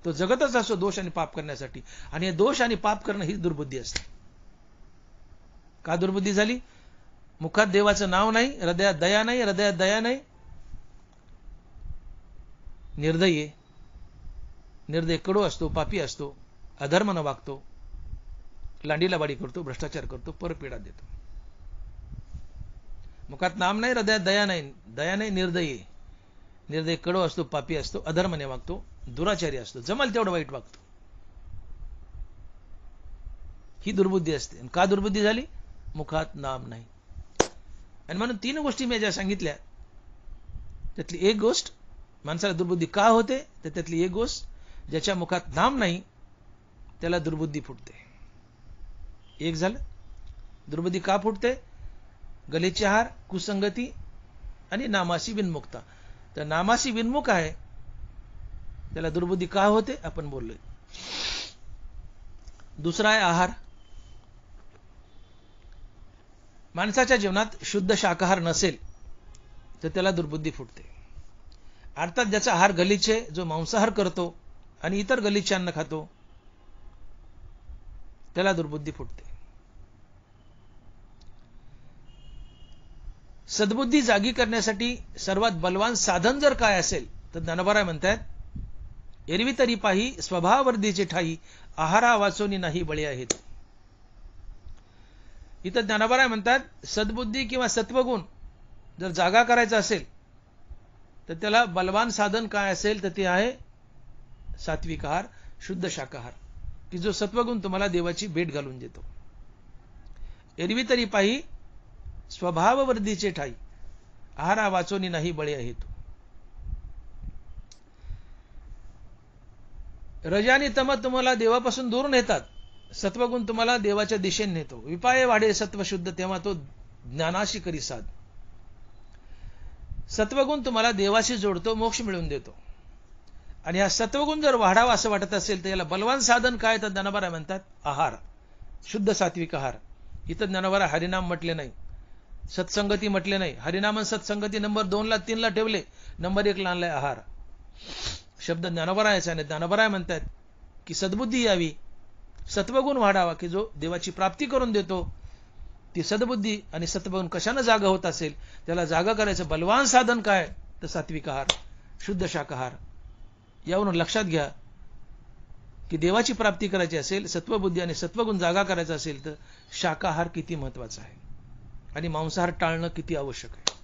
तो जगतच असतो दोष आणि पाप करण्यासाठी. आणि हे दोष आणि पाप करणं ही दुर्बुद्धी असते. का दुर्बुद्धी झाली? मुखात देवाचं नाव नाही, हृदयात दया नाही, हृदयात दया नाही. निर्दयी, निर्दय कडू असतो, पापी असतो, अधर्मानं वागतो, लांडीला वाडी करतो, भ्रष्टाचार करतो, परपीडा देतो. मुखात नाम नाही, हृदयात दया नाही, दया नाही, निर्दयी, निर्दय कडू असतो, पापी असतो, अधर्माने वागतो, दुराचारी असतो, जमल तेवढं वाईट वागतो. ही दुर्बुद्धी असते. आणि का दुर्बुद्धी झाली? मुखात नाम नाही. आणि म्हणून 3 गोष्टी मी ज्या सांगितल्या त्यातली एक गोष्ट माणसाला दुर्बुद्धी का होते, तर त्यातली एक गोष्ट ज्याच्या मुखात नाम नाही त्याला दुर्बुद्धी फुटते. एक झालं. दुर्बुद्धी का फुटते? गलिच्छ आहार, कुसंगती आणि नामाशी विनमुक्ता. तर नामाशी विनमुख आहे त्याला दुर्बुद्धी का होते आपण बोललोय. दुसरा आहे आहार. माणसाच्या जीवनात शुद्ध शाकाहार नसेल तर त्याला दुर्बुद्धी फुटते. अर्थात ज्याचा आहार गलिच्छ आहे, जो मांसाहार करतो आणि इतर गलिच्छ अन्न खातो, त्याला दुर्बुद्धी फुटते. सद्बुद्धी जागी करण्यासाठी सर्वात बलवान साधन जर काय असेल तर ज्ञानोबा म्हणतात, एरवी तरी पाही स्वभाववर्धीचे ठाई, आहारा वाचोनी नाही बळी आहेत. इथं ज्ञानोबा म्हणतात, सद्बुद्धी किंवा सत्वगुण जर जागा करायचा असेल तर त्याला बलवान साधन काय असेल तर ते आहे सात्विक आहार, शुद्ध शाकाहार, की जो सत्वगुण तुम्हाला देवाची भेट घालून देतो. एरवी तरी पाही स्वभाववर्धीचे ठाई, आहारा वाचोनी नाही बळी आहेत. रजा आणि तम तुम्हाला देवापासून दूर नेतात, सत्वगुण तुम्हाला देवाच्या दिशेने नेतो. विपाये वाढे सत्व शुद्ध, तेव्हा तो ज्ञानाशी करी साध. सत्वगुण तुम्हाला देवाशी जोडतो, मोक्ष मिळवून देतो. आणि हा सत्वगुण जर वाढावा असं वाटत असेल तर याला बलवान साधन काय, तर ज्ञानोबा म्हणतात आहार, शुद्ध सात्विक आहार. इथं ज्ञानोबा हरिनाम म्हटले नाही, सत्संगती म्हटले नाही. हरिनाम सत्संगती नंबर 2 ला 3 ला ठेवले, नंबर 1 ला आणलाय आहार. शब्द ज्ञानोबा याचा नाही. ज्ञानोबा म्हणतात की सद्बुद्धी यावी, सत्वगुण वाढावा, की जो देवाची प्राप्ती करून देतो. ती सद्बुद्धी आणि सत्वगुण कशानं जागा होत असेल, त्याला जागा करायचं बलवान साधन काय, तर सात्विक आहार, शुद्ध शाकाहार. यावरून लक्षात घ्या की देवाची प्राप्ती करायची असेल, सत्वबुद्धी आणि सत्वगुण जागा करायचा असेल तर शाकाहार किती महत्वाचा आहे आणि मांसाहार टाळणं किती आवश्यक आहे.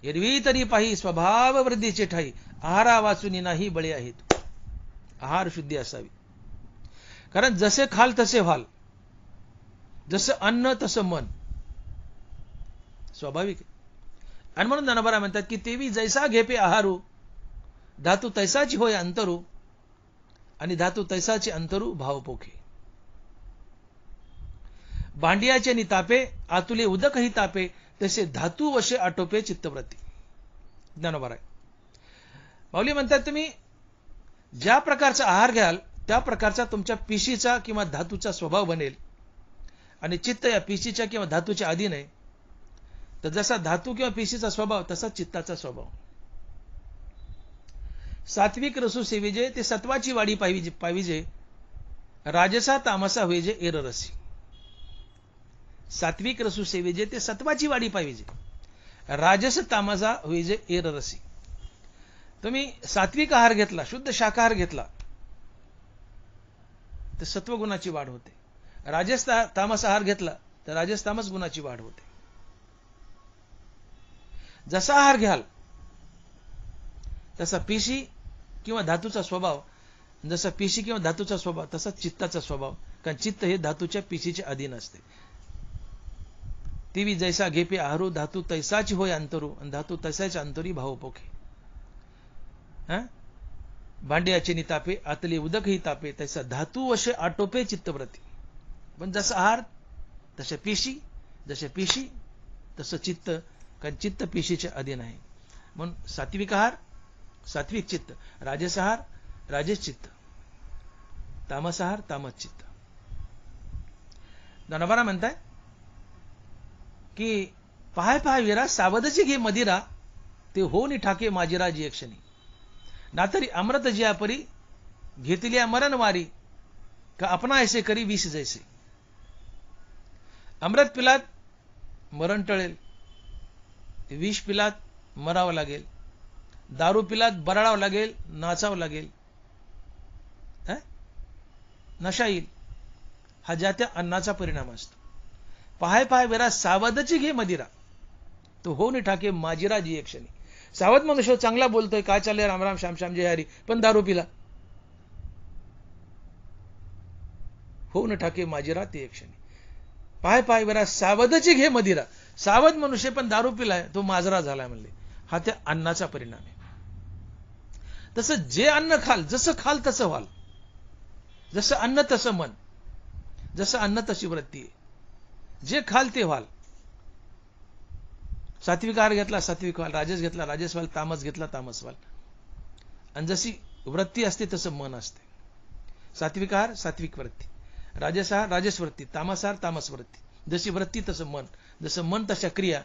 एरवी तरी पाही स्वभाववृद्धीचे ठाई, आहारा वाचुनी नाही बळी आहेत. आहार शुद्धी असावी. कारण जसे खाल तसे व्हाल, जसं अन्न तसं मन, स्वाभाविक आहे. आणि म्हणून ज्ञानोबा म्हणतात की तेवी जैसा घेपे आहारू धातू तैसाची होय अंतरू आणि धातू तैसाचे अंतरू भावपोखे. भांडियाचे नितापे आतुले उदकही तापे तसे धातू वशे आटोपे चित्तवृत्ती. ज्ञानोबा आहे. माऊली म्हणतात तुम्ही ज्या प्रकारचा आहार घ्याल त्या प्रकारचा तुमच्या पिशीचा किंवा धातूचा स्वभाव बनेल आणि चित्त या पिशीच्या किंवा धातूच्या अधीन आहे. तर जसा धातू किंवा पिशीचा स्वभाव तसा चित्ताचा स्वभाव. सात्विक रसू सेविजे ते सत्वाची वाढी पाविजे राजसा तामसा होईजे एररसी. सात्विक रसू सेविजे ते सत्वाची वाढी पाविजे राजस तामसा होईजे एररसी. तुम्ही सात्विक आहार घेतला, शुद्ध शाकाहार घेतला तर सत्वगुणाची वाढ होते. राजस तामस आहार घेतला तर राजस तामस गुणाची वाढ होते. जसा आहार घ्याल तसा पिशी किंवा धातूचा स्वभाव, जसा पिशी किंवा धातूचा स्वभाव तसा चित्ताचा स्वभाव. कारण चित्त हे धातूच्या पिशीचे अधीन असते. तेवी जैसा घेपे आहारू धातू तैसाची होय अंतरू आणि धातू तैसाच्या अंतरी भावपोखे. भांड्याचे नितापे आतले उदकही तापे तैसा धातू वशे आटोपे चित्तवृत्ती. पण जसा आहार तशा पिशी, जशा पिशी तसं चित्त. कारण चित्त पिशीच्या अधीन आहे. म्हणून सात्विक आहार सात्विक चित्त, राजस आहार राजस चित्त, तामस आहार तामस चित्त. ज्ञानोबा म्हणताय की पाहाय पाहाय वीरा सावधची घे मदिरा ते होनी ठाके माझीरा जी क्षणी. ना तरी अमृत जिया परी घेतल्या मरण वारी का अपना ऐसे करी विष जैसे. अमृत पिलात मरण टळेल, विष पिलात मरावं लागेल, दारू पिलात बराडावं लागेल, नाचावं लागेल, नशा येईल. हा ज्या त्या अन्नाचा परिणाम असतो. पाहाय पाहाय वेरा सावधची घे मदिरा तो होऊन ठाके माझीरा जी क्षणी. सावध मनुष्य चांगला बोलतोय, काय चाललंय राम राम श्याम श्याम जय हरी, पण दारू पिला. होऊन ठाके माझीरा ते क्षणी. पाहाय पाहाय वेरा सावधची घे मदिरा. सावध मनुष्य पण दारू पिलाय तो माजरा झालाय म्हणले. हा त्या अन्नाचा परिणाम आहे. तसं जे अन्न खाल, जसं खाल तसं व्हाल. जसं अन्न तसं मन, जसं अन्न तशी वृत्ती आहे. जे खाल ते व्हाल. सात्विक आहार घेतला सात्विक व्हाल, राजस घेतला राजस व्हाल, तामस घेतला तामस व्हाल. आणि जशी वृत्ती असते तसं मन असते. सात्विक आहार सात्विक वृत्ती, राजस आहार राजस वृत्ती, तामस आहार तामस वृत्ती. जशी वृत्ती तसं मन, जसं मन तशा क्रिया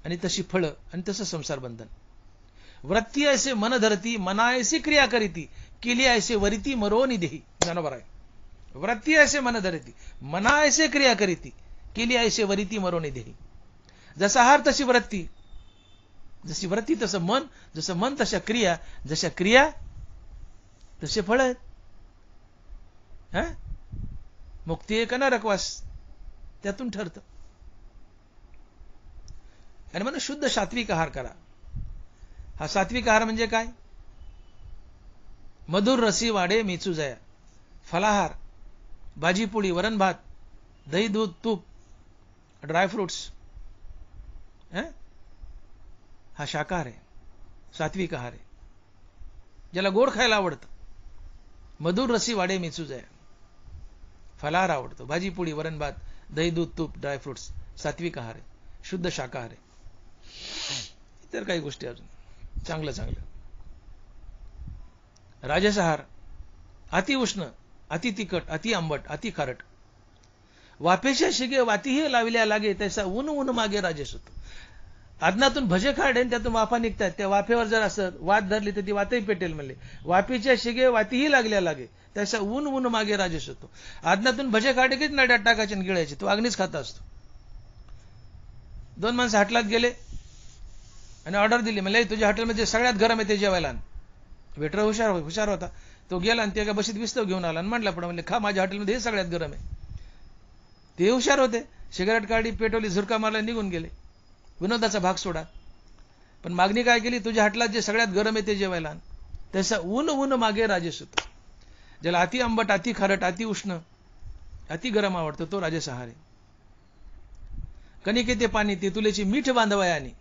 आणि तशी फळं आणि तसं संसार बंधन. वृत्ती ऐसे मन धरती मना ऐसी क्रिया करीती केली ऐसे वरिती मरोनी देही. ज्ञानोबा आहे. वृत्ती ऐसे मन धरती मना ऐसे क्रिया करीती केली ऐसे वरिती मरोनी देही. जसा आहार तशी वृत्ती, जशी वृत्ती तसं मन, जसं मन तशा क्रिया, जशा क्रिया तसे फळ आहेत. मुक्ती एक नरकवास त्यातून ठरतं. आणि म्हणून शुद्ध सात्विक आहार करा. हा सात्विक आहार म्हणजे काय? मधुर रसी वाडे मेचू जया, फलाहार, भाजी पोळी, वरण भात, दही दूध तूप, ड्रायफ्रुट्स, हा शाकाहार आहे, सात्विक आहार आहे. ज्याला गोड खायला आवडतं, मधुर रसी वाडे मेचू जया, फलाहार आवडतो, भाजी पोळी, वरण भात, दही दूध तूप, ड्रायफ्रुट्स, सात्विक आहार आहे, शुद्ध शाकाहार आहे. इतर काही गोष्टी अजून चांगलं चांगलं. राजस आहार अति उष्ण, अति तिखट, अति आंबट, अति खारट, वाफेच्या शिगे वातीही लाविल्या लागे तसा ऊन ऊन मागे राजस होतो. अदनातून भजे काढे त्यातून वाफा निघतात. त्या वाफेवर जर असं वात धरली तर ती वातही पेटेल म्हणले. वाफेच्या शिगे वातीही लागल्या लागे तसा ऊन ऊन मागे राजस होतो. अदनातून भजे काढे की नड्यात टाकायचे आणि गिळायचे, तो अग्नीच खाता असतो. दोन माणसं हॉटेलात गेले आणि ऑर्डर दिली, म्हणले तुझ्या हॉटेलमध्ये सगळ्यात गरम आहे ते जेवायला. वेटर हुशार होता. तो गेला आणि ते एका बशीत विस्तव घेऊन आला आणि म्हणला पुढे, म्हणले खा, माझ्या हॉटेलमध्ये हे सगळ्यात गरम आहे. ते हुशार होते. सिगारेट काढली, पेटवली, झुरका मारला, निघून गेले. विनोदाचा भाग सोडा. पण मागणी काय केली? तुझ्या हॉटेलात जे सगळ्यात गरम आहे ते जेवायला. तसा ऊन ऊन मागे राजस होतो. ज्याला अति आंबट, अति खारट, अति उष्ण, अति गरम आवडतं तो राजस आहार आहे. कणिके ते पाणी ते तुलेची मीठ बांधवायानी,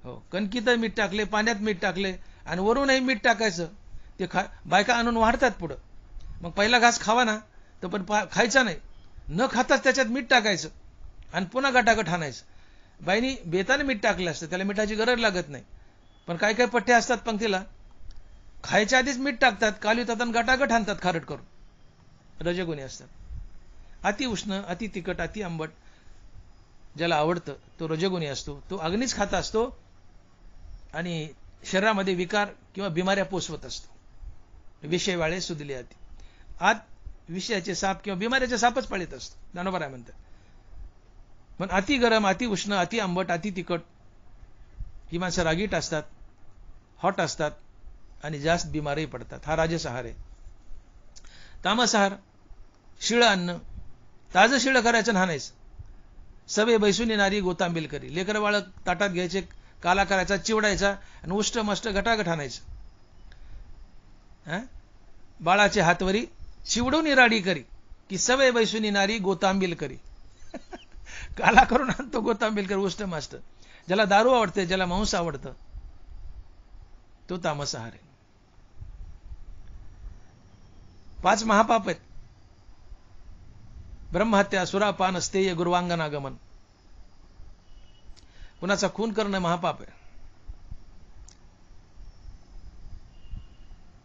हो, कणकीत मीठ टाकले, पाण्यात मीठ टाकले आणि वरूनही मीठ टाकायचं. ते बायका आणून वाढतात पुढं. मग पहिला घास खावा ना, तर पण खायचा नाही. न खाताच त्याच्यात मीठ टाकायचं आणि पुन्हा गटागट हाणायचं. बाईनी बेताने मीठ टाकलं असतं, त्याला मिठाची गरज लागत नाही. पण काही काही पठ्ठे असतात पंक्तीला, खायच्या आधीच मीठ टाकतात, कालवितात आणि गटागट हाणतात खारट करून. रजगुणी असतात. अति उष्ण, अति तिखट, अति आंबट ज्याला आवडतं तो रजगुणी असतो. तो अग्नीच खाता असतो आणि शरीरामध्ये विकार किंवा बिमाऱ्या पोसवत असतो. विषय वाळे सुदले अति. आत विषयाचे साप किंवा बिमाऱ्याचे सापच पाळीत असतो. ज्ञानोबा म्हणतात. पण अति गरम, अति उष्ण, अति आंबट, अति तिखट ही माणसं रागीट असतात, हॉट असतात आणि जास्त बिमारही पडतात. हा राजसहार आहे. तामसहार, शिळं अन्न, ताजं शिळं करायचं हाणायचं. सवे बैसुनी नारी गोतांबील करी. लेकरं बाळ ताटात घ्यायचे, काला करायचा, चिवडायचा आणि उष्ट मष्ट गटागट हाणायचं. बाळाचे हातवरी चिवडून राडी करी की सवे बैसुनी नारी गोतांबील करी. काला करून आणतो गोतांबील करी, उष्ट मष्ट. ज्याला दारू आवडते, ज्याला मांस आवडतं, तो तामसहार आहे. 5 महापाप आहेत. ब्रह्महत्या, सुरापान, स्थेय, गुरुवांगनागमन. कुणाचा खून करणं महापाप आहे.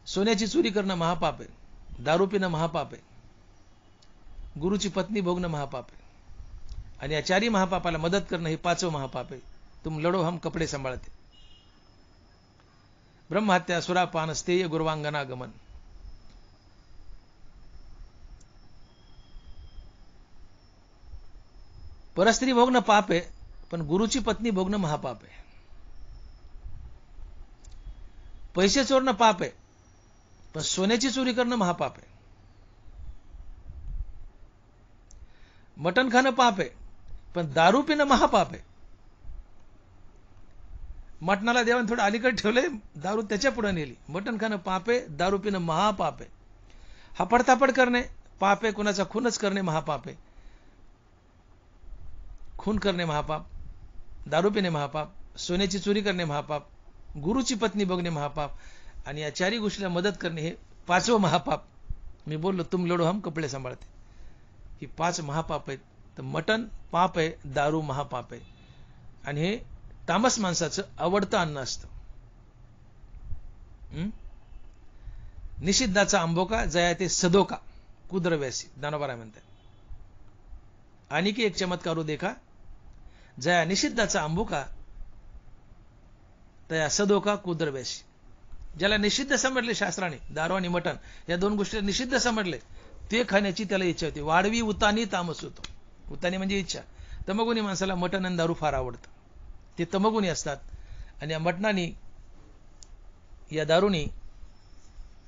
सोन्याची चोरी करणं महापाप आहे. दारू पिणं महापाप आहे. गुरुची पत्नी भोगणं महापाप आहे. आणि या 4 महापापाला मदत करणं हे 5वं महापाप आहे. तुम लढो हम कपडे सांभाळते. ब्रह्महत्या, सुरापान, स्थेय, गुरुवांगनागमन. परस्त्री भोगणं पाप आहे, पण गुरुची पत्नी भोगणं महापाप आहे. पैसे चोरणं पाप आहे, पण सोन्याची चोरी करणं महापाप आहे. मटण खाणं पाप आहे, पण दारू पिणं महापाप आहे. मटणाला देवाने थोडं अलीकडे ठेवलंय, दारू त्याच्या पुढे नेली. मटण खाणं पाप आहे, दारू पिणं महापाप आहे. हापडतापड करणे पाप आहे, कुणाचा खूनच करणे महापाप आहे. खून करणे महापाप, दारू पिणे महापाप, सोन्याची चोरी करणे महापाप, गुरुची पत्नी बघणे महापाप आणि या 4 गोष्टीला मदत करणे हे 5वं महापाप. मी बोललो तुम लढो हम कपडे सांभाळते. ही 5 महापाप आहेत. तर मटण पाप आहे, दारू महापाप आहे आणि हे तामस माणसाचं आवडतं अन्न असतं. निषिद्धाचा आंबोका जया ते सदोका कुद्रव्यासी. ज्ञानोबा म्हणतात. आणि की एक चमत्कारो देखा, जया निषिद्धाचा आंबोका तया सदोका कुद्रव्यासी. ज्याला निषिद्ध समजले शास्त्राने, दारू आणि मटण या 2 गोष्टी निषिद्ध समजले, ते खाण्याची त्याला इच्छा होती. वाढवी उतानी तामस होतो. उतानी म्हणजे इच्छा. तमगुणी माणसाला मटण आणि दारू फार आवडतं. ते तमगुणी असतात आणि या मटणानी, या दारूनी,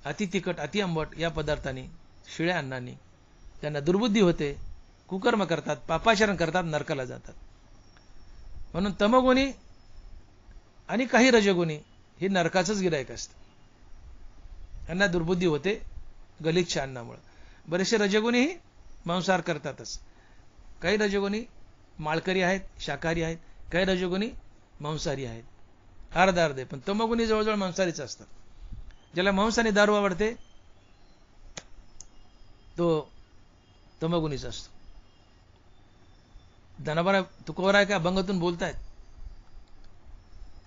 अति तिखट, अति आंबट या पदार्थांनी, शिळ्या अन्नांनी त्यांना दुर्बुद्धी होते, कुकर्म करतात, पापाचरण करतात, नरकाला जातात. म्हणून तमगुणी आणि काही रजगुणी हे नरकाचंच गिरायक असतं. यांना दुर्बुद्धी होते गलिच्छ अन्नामुळे. बरेचसे रजगुणीही मांसाहार करतातच. काही रजगुणी माळकरी आहेत, शाकाहारी आहेत, काही रजगुणी मांसाहारी आहेत. अर्धे पण तमगुणी जवळजवळ मांसाहारीच असतात. ज्याला मांस आणि दारू आवडते तो तमगुणीच असतो. धनाबारा तुकोबराय का अभंगातून बोलतायत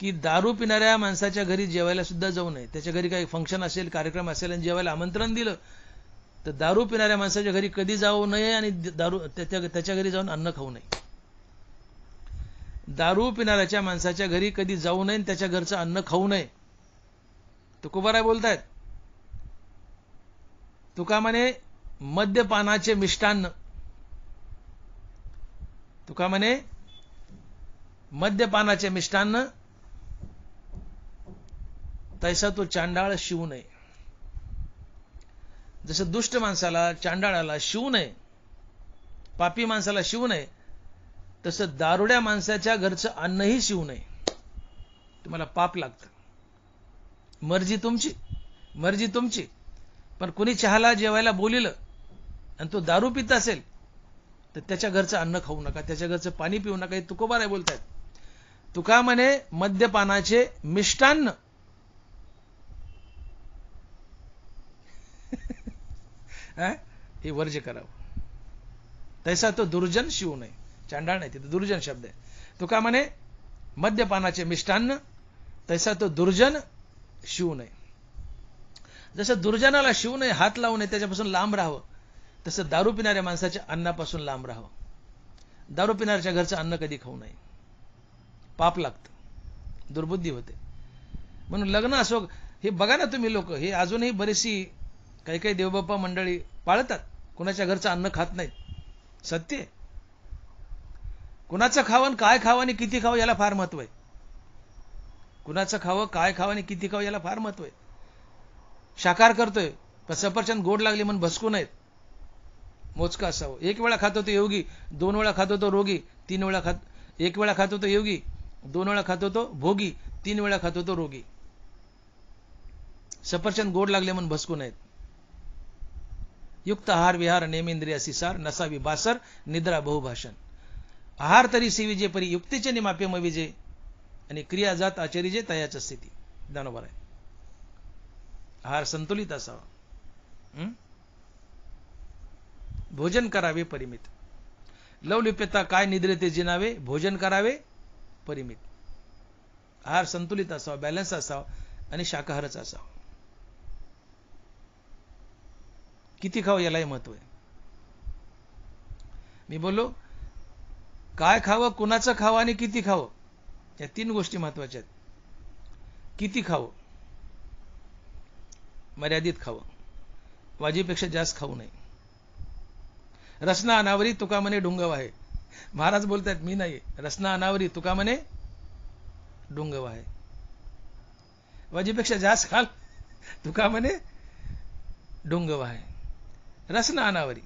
की दारू पिणाऱ्या माणसाच्या घरी जेवायला सुद्धा जाऊ नये. त्याच्या घरी काही फंक्शन असेल, कार्यक्रम असेल आणि जेवायला आमंत्रण दिलं तर दारू पिणाऱ्या माणसाच्या घरी कधी जाऊ नये आणि त्याच्या घरी जाऊन अन्न खाऊ नये. दारू पिणाऱ्याच्या माणसाच्या घरी कधी जाऊ नये, त्याच्या घरचं अन्न खाऊ नये. तुकोबाराय बोलतायत. तुका म्हणे मद्यपानाचे मिष्टान्न. तुका म्हणे मद्यपानाचे मिष्टान्न तैसा तो चांडाळ शिवू नये. जसं दुष्ट माणसाला, चांडाळाला शिवू नये, पापी माणसाला शिवू नये, तसं दारुड्या माणसाच्या घरचं अन्नही शिवू नये. तुम्हाला पाप लागतं. मर्जी तुमची. पण कुणी चहाला जेवायला बोलिलं आणि तो दारू पित असेल तर त्याच्या घरचं अन्न खाऊ नका, त्याच्या घरचं पाणी पिऊ नका. हे तुकोबाराय बोलतायत. तुका म्हणे मद्यपानाचे मिष्टान्न हे वर्ज्य करावं. तैसा तो दुर्जन शिवू नये. चांडाळ नाही, तिथे दुर्जन शब्द आहे. तुका म्हणे मद्यपानाचे मिष्टान्न तैसा तो दुर्जन शिवू नये. जसं दुर्जनाला शिवू नये, हात लावू नये, त्याच्यापासून लांब राहावं, तसं दारू पिणाऱ्या माणसाच्या अन्नापासून लांब राहावं. दारू पिणाऱ्याच्या घरचं अन्न कधी खाऊ नये. पाप लागतं, दुर्बुद्धी होते. म्हणून लग्न असो, हे बघा ना तुम्ही लोक, हे अजूनही बरीचशी काही काही देवबाप्पा मंडळी पाळतात, कुणाच्या घरचं अन्न खात नाहीत. सत्य आहे. कुणाचं खावं, काय खावं आणि किती खावं याला फार महत्व आहे. कुणाचं खावं, काय खावं आणि किती खावं याला फार महत्व आहे. शाकाहार करतोय, पण सफरचंद गोड लागली म्हणून भसकू नयेत. मोजका असावं. एक वेळा खातो तो योगी, 2 वेळा खातो तो रोगी, 3 वेळा एक वेळा खातो तो योगी, 2 वेळा खातो तो भोगी, 3 वेळा खातो तो रोगी. सफरचंद गोड लागले म्हणून भसकू नयेत. युक्त आहार विहार नेमेंद्रिय सिसार नसावी बासर निद्रा बहुभाषण. आहार तरी सेविजे परी युक्तीचे निमापे मविजे आणि क्रिया जात आचरिजे तयाच स्थिती. बरोबर आहे. आहार संतुलित असावा. भोजन करावे परिमित. लवलिप्यता काय निद्रेते जिनावे, भोजन करावे परिमित. आहार संतुलित असावा, बॅलन्स असावा आणि शाकाहारच असावा. किती खावं यालाही महत्व आहे. मी बोललो काय खावं, कुणाचं खावं आणि किती खावं, या 3 गोष्टी महत्वाच्या आहेत. किती खावं, मर्यादित खावं, वाजीपेक्षा जास्त खाऊ नये. रसना अनावरी तुका म्हणे डुंगव आहे. महाराज बोलतात, मी नाही. रसना अनावरी तुका म्हणे डुंगव आहे. वाजीपेक्षा जास्त खाल तुका म्हणे डुंगव आहे. रसना अनावरी,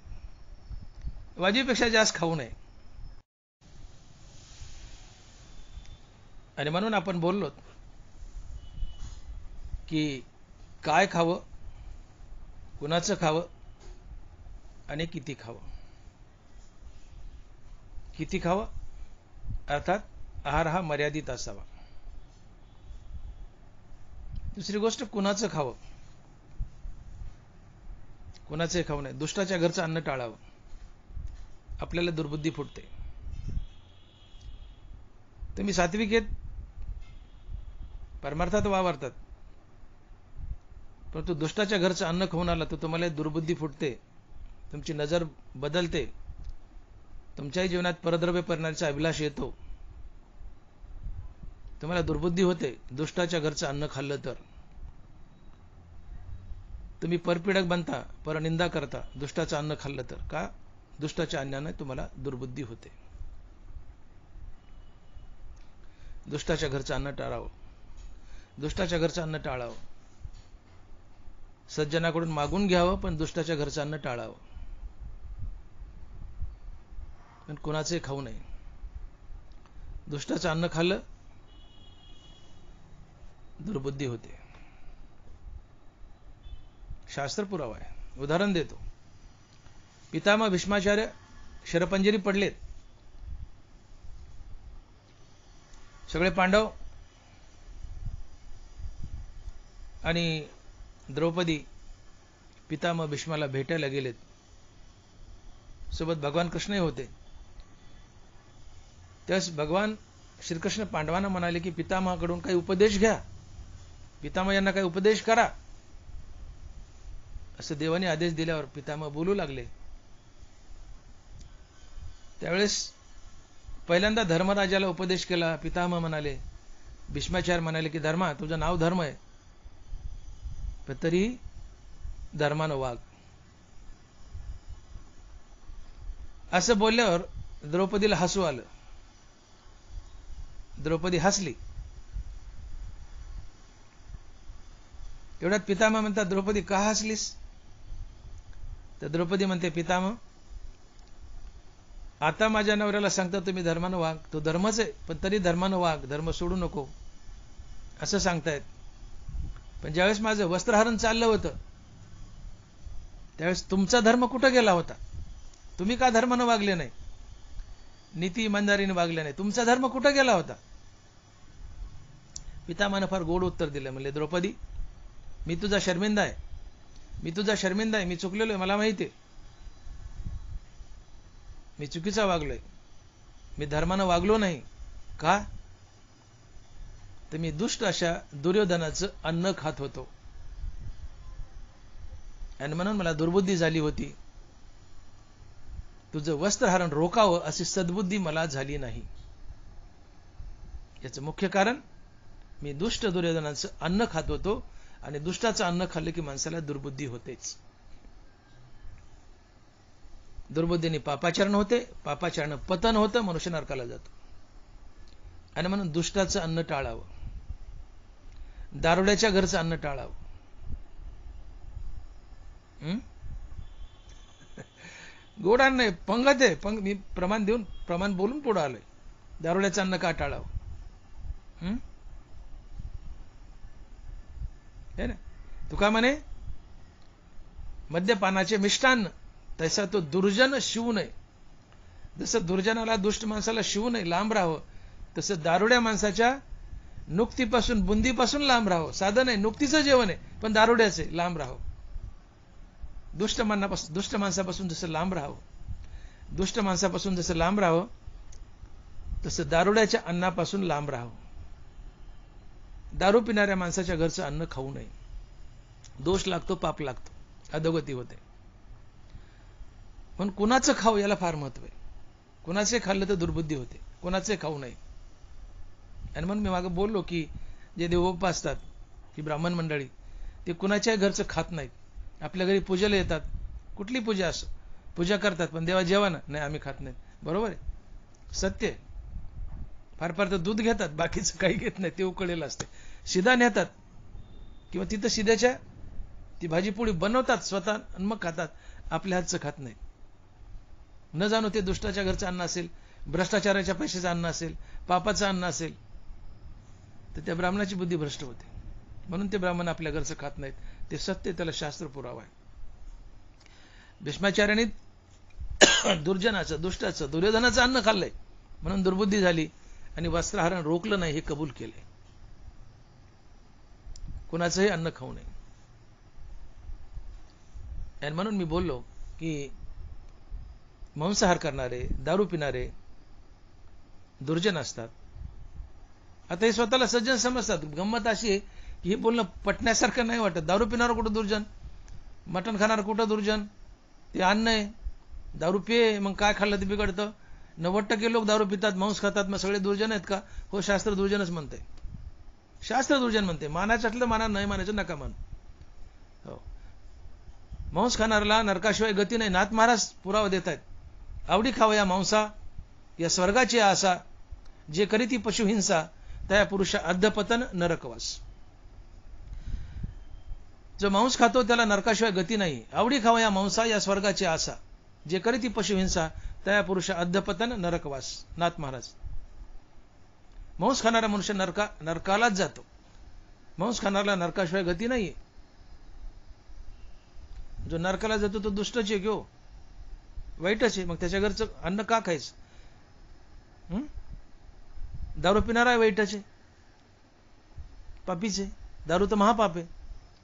वाजीपेक्षा जास्त खाऊ नये. आणि म्हणून आपण बोललो की काय खावं, कुणाचं खावं आणि किती खावं. किती खावं अर्थात आहार हा मर्यादित असावा. दुसरी गोष्ट कुणाचं खावं, कुणाचंही खाऊ नये. दुष्टाच्या घरचं अन्न टाळावं. आपल्याला दुर्बुद्धी फुटते. तुम्ही सात्विक आहेत, परमार्थात वावरतात, परंतु दुष्टाच्या घरचं अन्न खाऊन आला तर तुम्हाला दुर्बुद्धी फुटते, तुमची नजर बदलते, तुमच्याही जीवनात परद्रव्य करण्याचा अभिलाष येतो, तुम्हाला दुर्बुद्धी होते. दुष्टाच्या घरचं अन्न खाल्लं तर तुम्ही परपीडक बनता, परनिंदा करता. दुष्टाचं अन्न खाल्लं तर का, दुष्टाच्या अन्नाने तुम्हाला दुर्बुद्धी होते. दुष्टाच्या घरचं अन्न टाळावं. दुष्टाच्या घरचं अन्न टाळावं. सज्जनाकडून मागून घ्यावं, पण दुष्टाच्या घरचं अन्न टाळावं. पण कुणाचे खाऊ नये. दुष्टाचं अन्न खाल्लं दुर्बुद्धी होते. शास्त्र पुरावा आहे. उदाहरण देतो. पितामह भीष्माचार्य शरपंजरी पडलेत. सगळे पांडव आणि द्रौपदी पितामह भीष्माला भेटायला गेलेत. सोबत भगवान कृष्णही होते. त्यास भगवान श्रीकृष्ण पांडवांना म्हणाले की पितामहाकडून काही उपदेश घ्या, पितामह यांना काही उपदेश करा. असं देवाने आदेश दिल्यावर पितामह बोलू लागले. त्यावेळेस पहिल्यांदा धर्मराजाला उपदेश केला. पितामह म्हणाले, भीष्माचार्य म्हणाले की धर्मा, तुझं नाव धर्म आहे, पण तरीही धर्मानं वाग. असं बोलल्यावर द्रौपदीला हसू आलं. द्रौपदी हसली. एवढ्यात पितामह म्हणतात, द्रौपदी का हसलीस? तर द्रौपदी म्हणते, पितामह, आता माझ्या नवऱ्याला सांगता तुम्ही धर्मानं वाग, तो धर्मच आहे, पण तरी धर्मानं वाग, धर्म सोडू नको असं सांगतायत. पण ज्यावेळेस माझं वस्त्रहरण चाललं होतं त्यावेळेस तुमचा धर्म कुठं गेला होता? तुम्ही का धर्मानं वागले नाही? नीती इमानदारीने वागले नाही. तुमचा धर्म कुठं गेला होता? पितामहानं फार गोड उत्तर दिलं. म्हणले, द्रौपदी, मी तुझा शर्मिंदा आहे, मी तुझा शर्मिंदा आहे, मी चुकलेलो आहे, मला माहिती आहे, मी चुकीचा वागलोय, मी धर्मानं वागलो नाही. का? तर मी दुष्ट अशा दुर्योधनाचं अन्न खात होतो आणि म्हणून मला दुर्बुद्धी झाली होती. तुझं वस्त्रहरण रोखावं अशी सद्बुद्धी मला झाली नाही. याचं मुख्य कारण, मी दुष्ट दुर्योधनाचं अन्न खात होतो आणि दुष्टाचं अन्न खाल्लं की माणसाला दुर्बुद्धी होतेच. दुर्बुद्धीने पापाचरण होते, पापाचरण पतन होतं, मनुष्य नरकाला जातो. आणि म्हणून दुष्टाचं अन्न टाळावं, दारुड्याच्या घरचं अन्न टाळावं. गोड अन्न आहे, पंगत आहे, मी प्रमाण बोलून पुढे आलोय. दारुड्याचं अन्न का टाळावं? हे ना, तुका म्हणे, मद्यपानाचे मिष्टान्न तसा तो दुर्जन शिवू नये. जसं दुर्जनाला, दुष्ट माणसाला शिवू नये, लांब राहावं, तसं दारुड्या माणसाच्या नुक्तीपासून, बुंदीपासून लांब राहावं. साधं नाही, नुक्तीचं जेवण आहे पण दारुड्याचे, लांब राहावं. दुष्ट माणसापासून जसं लांब राहावं, दुष्ट माणसापासून जसं लांब राहावं, तसं दारुड्याच्या अन्नापासून लांब राहावं. दारू पिणाऱ्या माणसाच्या घरचं अन्न खाऊ नये. दोष लागतो, पाप लागतो, अधोगती होते. पण कुणाचं खाऊ याला फार महत्व आहे. कुणाचे खाल्लं तर दुर्बुद्धी होते, कुणाचे खाऊ नये. आणि म्हणून मी मागं बोललो की जे देवोपा असतात, ही ब्राह्मण मंडळी, ते कुणाच्याही घरचं खात नाहीत. आपल्या घरी पूजेला येतात, कुठली पूजा असो, पूजा करतात, पण देवा जेवण नाही, आम्ही खात नाहीत. बरोबर आहे, सत्य आहे. फार फार तर दूध घेतात, बाकीचं काही घेत नाही, ते उकळलेलं असते. शिदा नेतात किंवा तिथं शिद्याच्या ती भाजीपोळी बनवतात स्वतः आणि मग खातात, आपल्या हातचं खात नाहीत. न जाणू ते दुष्टाच्या घरचं अन्न असेल, भ्रष्टाचाराच्या पैशाचं अन्न असेल, पापाचं अन्न असेल, तर त्या ब्राह्मणाची बुद्धी भ्रष्ट होते. म्हणून ते ब्राह्मण आपल्या घरचं खात नाहीत. ते सत्य, त्याला शास्त्र पुरावा आहे. भीष्माचार्यांनी दुर्जनाचं, दुष्टाचं, दुर्योधनाचं अन्न खाल्लंय म्हणून दुर्बुद्धी झाली आणि वस्त्रहरण रोखलं नाही, हे कबूल केले. कुणाचंही अन्न खाऊ नये. आणि म्हणून मी बोललो की मांसाहार करणारे, दारू पिणारे दुर्जन असतात. आता हे स्वतःला सज्जन समजतात. गंमत अशी आहे की हे बोलणं पटण्यासारखं नाही वाटत. दारू पिणारा कुठं दुर्जन, मटण खाणार कुठं दुर्जन, ते अन्न आहे, दारू पिये, मग काय खाल्लं ते बिघडतं. 90% लोक दारू पितात, मांस खातात, मग सगळे दुर्जन आहेत का? हो, शास्त्र दुर्जनच म्हणते, शास्त्र दुर्जन म्हणते. मानायचं असलं माना, नाही मानायचं नका मान. हो, मांस खाणारला नरकाशिवाय गती नाही. नाथ महाराज पुरावा देत आहेत. आवडी खावया मांसा, या स्वर्गाची आशा, जे करीती पशुहिंसा, त्या पुरुषा अधपतन नरकवास. जो मांस खातो त्याला नरकाशिवाय गती नाही. आवडी खावया मांसा, या स्वर्गाची आशा, जे करीती पशुहिंसा, त्या पुरुषा अधपतन नरकवास. नाथ महाराज. मांस खाणारा मनुष्य नरकालाच जातो. मांस खाणाऱ्याला नरकाशिवाय गती नाहीये. जो नरकाला जातो तो दुष्टच आहे, घेऊ वाईटच आहे. मग त्याच्या घरचं अन्न का खायचं? दारू पिणारा वाईटच आहे, पापीच आहे. दारू तर महापाप आहे,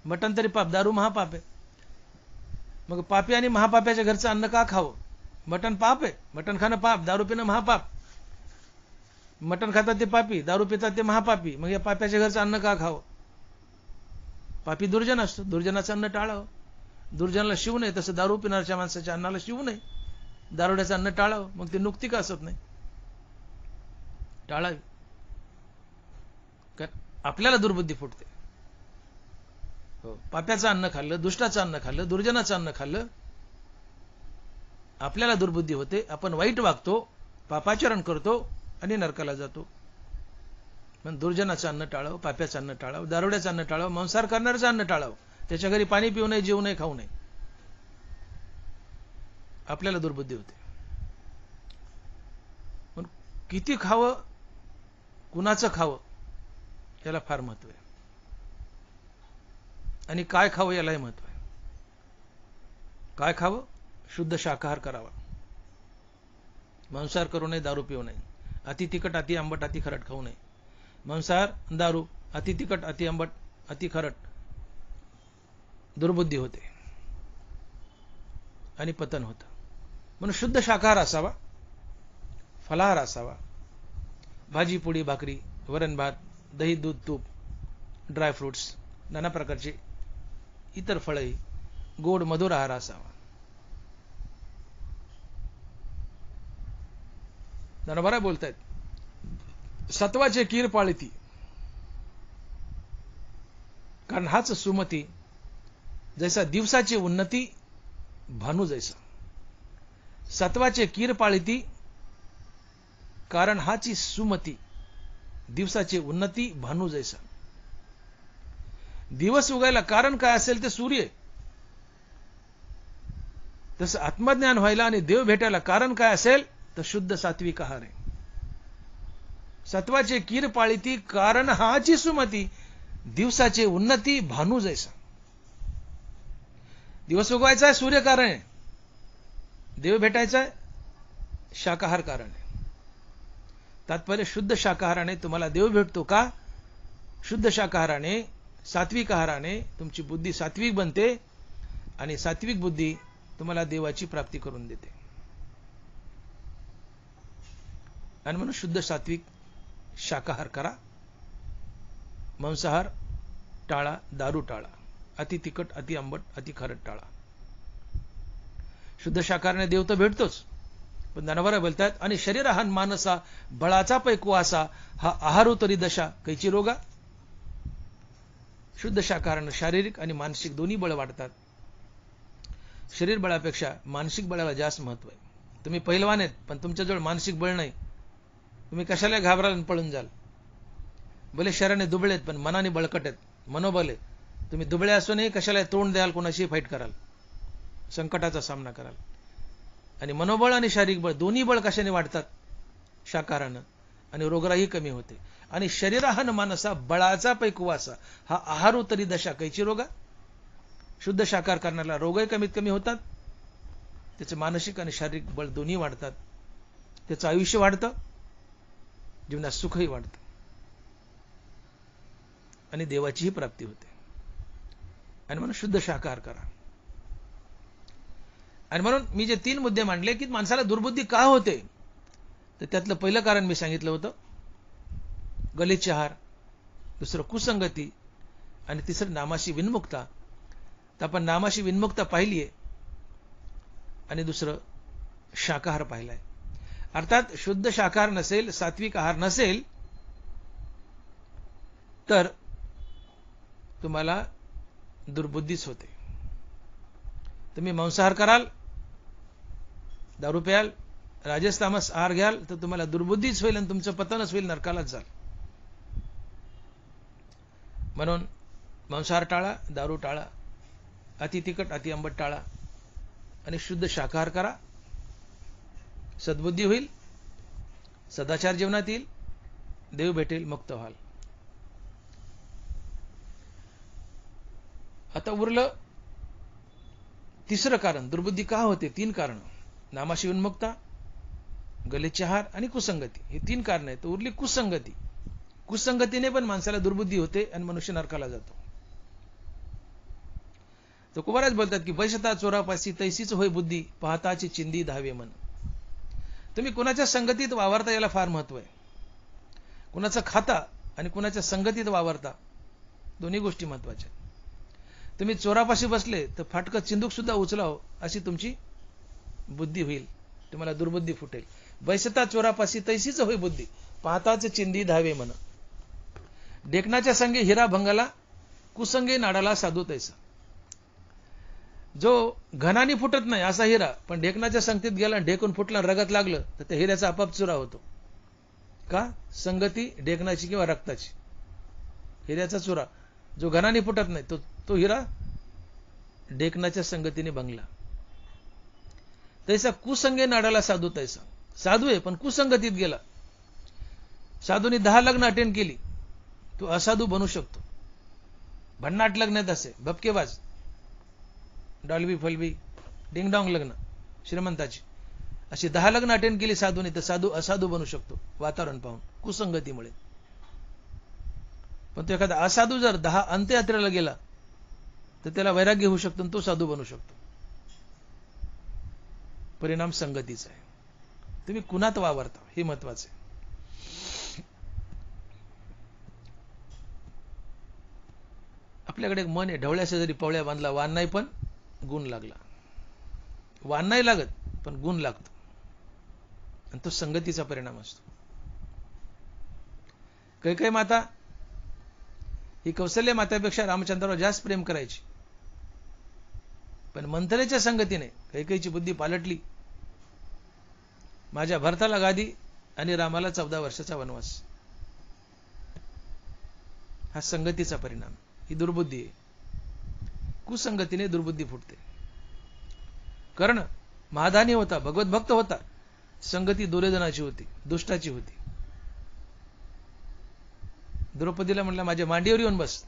मटण तरी पाप, दारू महापाप आहे. मग पापी आणि महापाप्याच्या घरचं अन्न का खावं? मटण पाप आहे, मटण खाणं पाप, दारू पिणं महापाप. मटण खातात ते पापी, दारू पितात ते महापापी. मग या पाप्याच्या घरचं अन्न का खावं? पापी दुर्जन असतो, दुर्जनाचं अन्न टाळावं. दुर्जनाला शिवू नये, तसं दारू पिणाऱ्या माणसाच्या अन्नाला शिवू नये. दारुड्याचं अन्न टाळावं. मग ते नुकती का असत नाही, टाळावी. कारण आपल्याला दुर्बुद्धी फुटते. हो, पाप्याचं अन्न खाल्लं, दुष्टाचं अन्न खाल्लं, दुर्जनाचं अन्न खाल्लं, आपल्याला दुर्बुद्धी होते. आपण वाईट वागतो, पापाचरण करतो आणि नरकाला जातो. पण दुर्जनाचं अन्न टाळावं, पाप्याचं अन्न टाळावं, दारुड्याचं अन्न टाळावं, मांसाहार करणाऱ्याचं अन्न टाळावं. त्याच्या घरी पाणी पिऊ नये, जेवू नये, खाऊ नये. आपल्याला दुर्बुद्धी होते. पण किती खावं, कुणाचं खावं, याला फार महत्व आहे. आणि काय खावं यालाही महत्व आहे. काय खावं? शुद्ध शाकाहार करावा. मांसाहार करू नये, दारू पिऊ नये, अति तिखट, अति आंबट, अति खरट खाऊ नये. मांसाहार, दारू अति तिखट, अति आंबट, अति खारट दुर्बुद्धी होते आणि पतन होतं. म्हणून शुद्ध शाकाहार असावा, फलाहार असावा, भाजी पोळी भाकरी, वरण भात, दही दूध तूप, ड्राय फ्रुट्स, नाना प्रकारचे इतर फळे, गोड मधुर आहार असावा. नरबरा बोलतायत, सत्वाचे कीर पाळती, कारण हाच सुमती, जैसा दिवसाची उन्नती भानू जैसा. सत्वाचे कीर पाळती, कारण हाची सुमती, दिवसाची उन्नती भानू जैसा. दिवस उगायला कारण काय असेल ते सूर्य. तसं आत्मज्ञान व्हायला आणि देव भेटायला कारण काय असेल तर शुद्ध सात्विक आहार आहे. सत्वाचे कीर पाळती, कारण हाची सुमती, दिवसाचे उन्नती भानू जैसा. दिवस उगवायचा आहे सूर्य कारण आहे, देव भेटायचा आहे शाकाहार कारण आहे. तात्पर्य शुद्ध शाकाहाराने तुम्हाला देव भेटतो का? शुद्ध शाकाहाराने, सात्विक आहाराने तुमची बुद्धी सात्विक बनते आणि सात्विक बुद्धी तुम्हाला देवाची प्राप्ती करून देते. आणि म्हणून शुद्ध सात्विक शाकाहार करा, मांसाहार टाळा, दारू टाळा, अति तिखट, अति आंबट, अति खारट टाळा. शुद्ध शाकाहाराने देव तर भेटतोच, पण ज्ञानवरा बोलतात, आणि शरीर हा मानसा बळाचा पैकवासा, हा आहारू तरी दशा कैची रोगा. शुद्ध शाकाहाराने शारीरिक आणि मानसिक दोन्ही बळ वाढतात. शरीर बळापेक्षा मानसिक बळाला जास्त महत्व आहे. तुम्ही पहिलवान आहेत पण तुमच्याजवळ मानसिक बळ नाही, तुम्ही कशाला घाबराल आणि पळून जाल. भले शरीराने दुबळे आहेत पण मनाने बळकट आहेत, मनोबल आहे. तुम्ही दुबळे असूनही कशाला तोंड द्याल, कोणाशी फाईट कराल, संकटाचा सामना कराल. आणि मनोबळ आणि शारीरिक बळ दोन्ही बळ कशाने वाढतात? शाकाहारानं. आणि रोगराई कमी होते. आणि शरीराहन मानसा बळाचा पैकवासा, हा आहारू तरी दशा कैची रोगा. शुद्ध शाकाहार करण्याला रोगही कमीत कमी होतात, त्याचे मानसिक आणि शारीरिक बळ दोन्ही वाढतात, त्याचं आयुष्य वाढतं, जीवनात सुखही वाढतं आणि देवाचीही प्राप्ती होते. आणि म्हणून शुद्ध शाकाहार करा. आणि म्हणून मी जे 3 मुद्दे मांडले की माणसाला दुर्बुद्धी का होते, तर त्यातलं पहिलं कारण मी सांगितलं होतं गलिच्छ आहार, दुसरं कुसंगती, आणि तिसरं नामाशी विन्मुक्ता. तर आपण नामाशी विन्मुक्ता पाहिलीये आणि दुसरं शाकाहार पाहिलाय. अर्थात शुद्ध शाकाहार नसेल, सात्विक आहार नसेल तर तुम्हाला दुर्बुद्धीच होते. तुम्ही मांसाहार कराल, दारू प्याल, राजस तामस आहार घ्याल तर तुम्हाला दुर्बुद्धीच होईल आणि तुमचं पतनच होईल, नरकालाच जाल. म्हणून मांसाहार टाळा, दारू टाळा, अति तिखट, अति आंबट टाळा आणि शुद्ध शाकाहार करा. सद्बुद्धी होईल, सदाचार जीवनात येईल, देव भेटेल, मुक्त व्हाल. आता उरलं तिसरं कारण, दुर्बुद्धी का होते. 3 कारण, नामाशी उन्मुक्ता, गलिच्छ आहार आणि कुसंगती. हे 3 कारण आहेत. उरली कुसंगती. कुसंगतीने पण माणसाला दुर्बुद्धी होते आणि मनुष्य नरकाला जातो. तो कुमाराज बोलतात की बैसता चोरापासी तैसीच होय बुद्धी, पाहताची चिंदी धावे मन. तुम्ही कुणाच्या संगतीत वावरता याला फार महत्व आहे. कुणाचं खाता आणि कुणाच्या संगतीत वावरता, दोन्ही गोष्टी महत्वाच्या. तुम्ही चोरापाशी बसले तर फाटकं चिंदूक सुद्धा उचलाव अशी तुमची बुद्धी होईल, तुम्हाला दुर्बुद्धी फुटेल. बैसता चोरापाशी तैसीच होय बुद्धी, पाहताच चिंदी धावे मन. डेकनाच्या संगे हिरा भंगाला, कुसंगे नाडाला साधू तैसा. जो घनाने फुटत नाही असा हिरा, पण ढेकणाच्या संगतीत गेला, ढेकून फुटला, रगत लागलं तर त्या हिऱ्याचा आपाप चुरा होतो. का? संगती ढेकणाची किंवा रक्ताची, हिऱ्याचा चुरा. जो घनाने फुटत नाही तो हिरा ढेकणाच्या संगतीने भंगला. तैसा कुसंगे नाडाला साधू तैसा. साधू आहे पण कुसंगतीत गेला. साधूने 10 लग्न अटेंड केली, तो असाधू बनू शकतो. भन्नाट लग्नात असे भपकेबाज, डॉल्बी फल्बी डिंगडॉंग लग्न श्रीमंताची, अशी 10 लग्न अटेंड केली साधूने तर साधू असाधू बनू शकतो, वातावरण पाहून, कुसंगतीमुळे. पण तो एखादा असाधू जर 10 अंत्ययात्रेला गेला तर त्याला वैराग्य होऊ शकतो आणि तो साधू बनू शकतो. परिणाम संगतीचा आहे. तुम्ही कुणात वावरता हे महत्वाचं आहे. आपल्याकडे एक मन आहे, ढवळ्याच्या जरी पवळ्या बांधला वान नाही पण गुण लागला. वान नाही लागत पण गुण लागतो आणि तो संगतीचा परिणाम असतो. कैकेयी माता ही कौसल्य मातेपेक्षा रामचंद्रावर जास्त प्रेम करायची, पण मंथरेच्या संगतीने कैकेयीची बुद्धी पालटली. माझ्या भरताला गादी आणि रामाला 14 वर्षाचा वनवास. हा संगतीचा परिणाम. ही दुर्बुद्धी आहे. कुसंगतीने दुर्बुद्धी फुटते. कर्ण महादानी होता, भगवत भक्त होता, संगती दुर्योधनाची होती, दुष्टाची होती. द्रौपदीला म्हटलं माझ्या मांडीवर येऊन बस,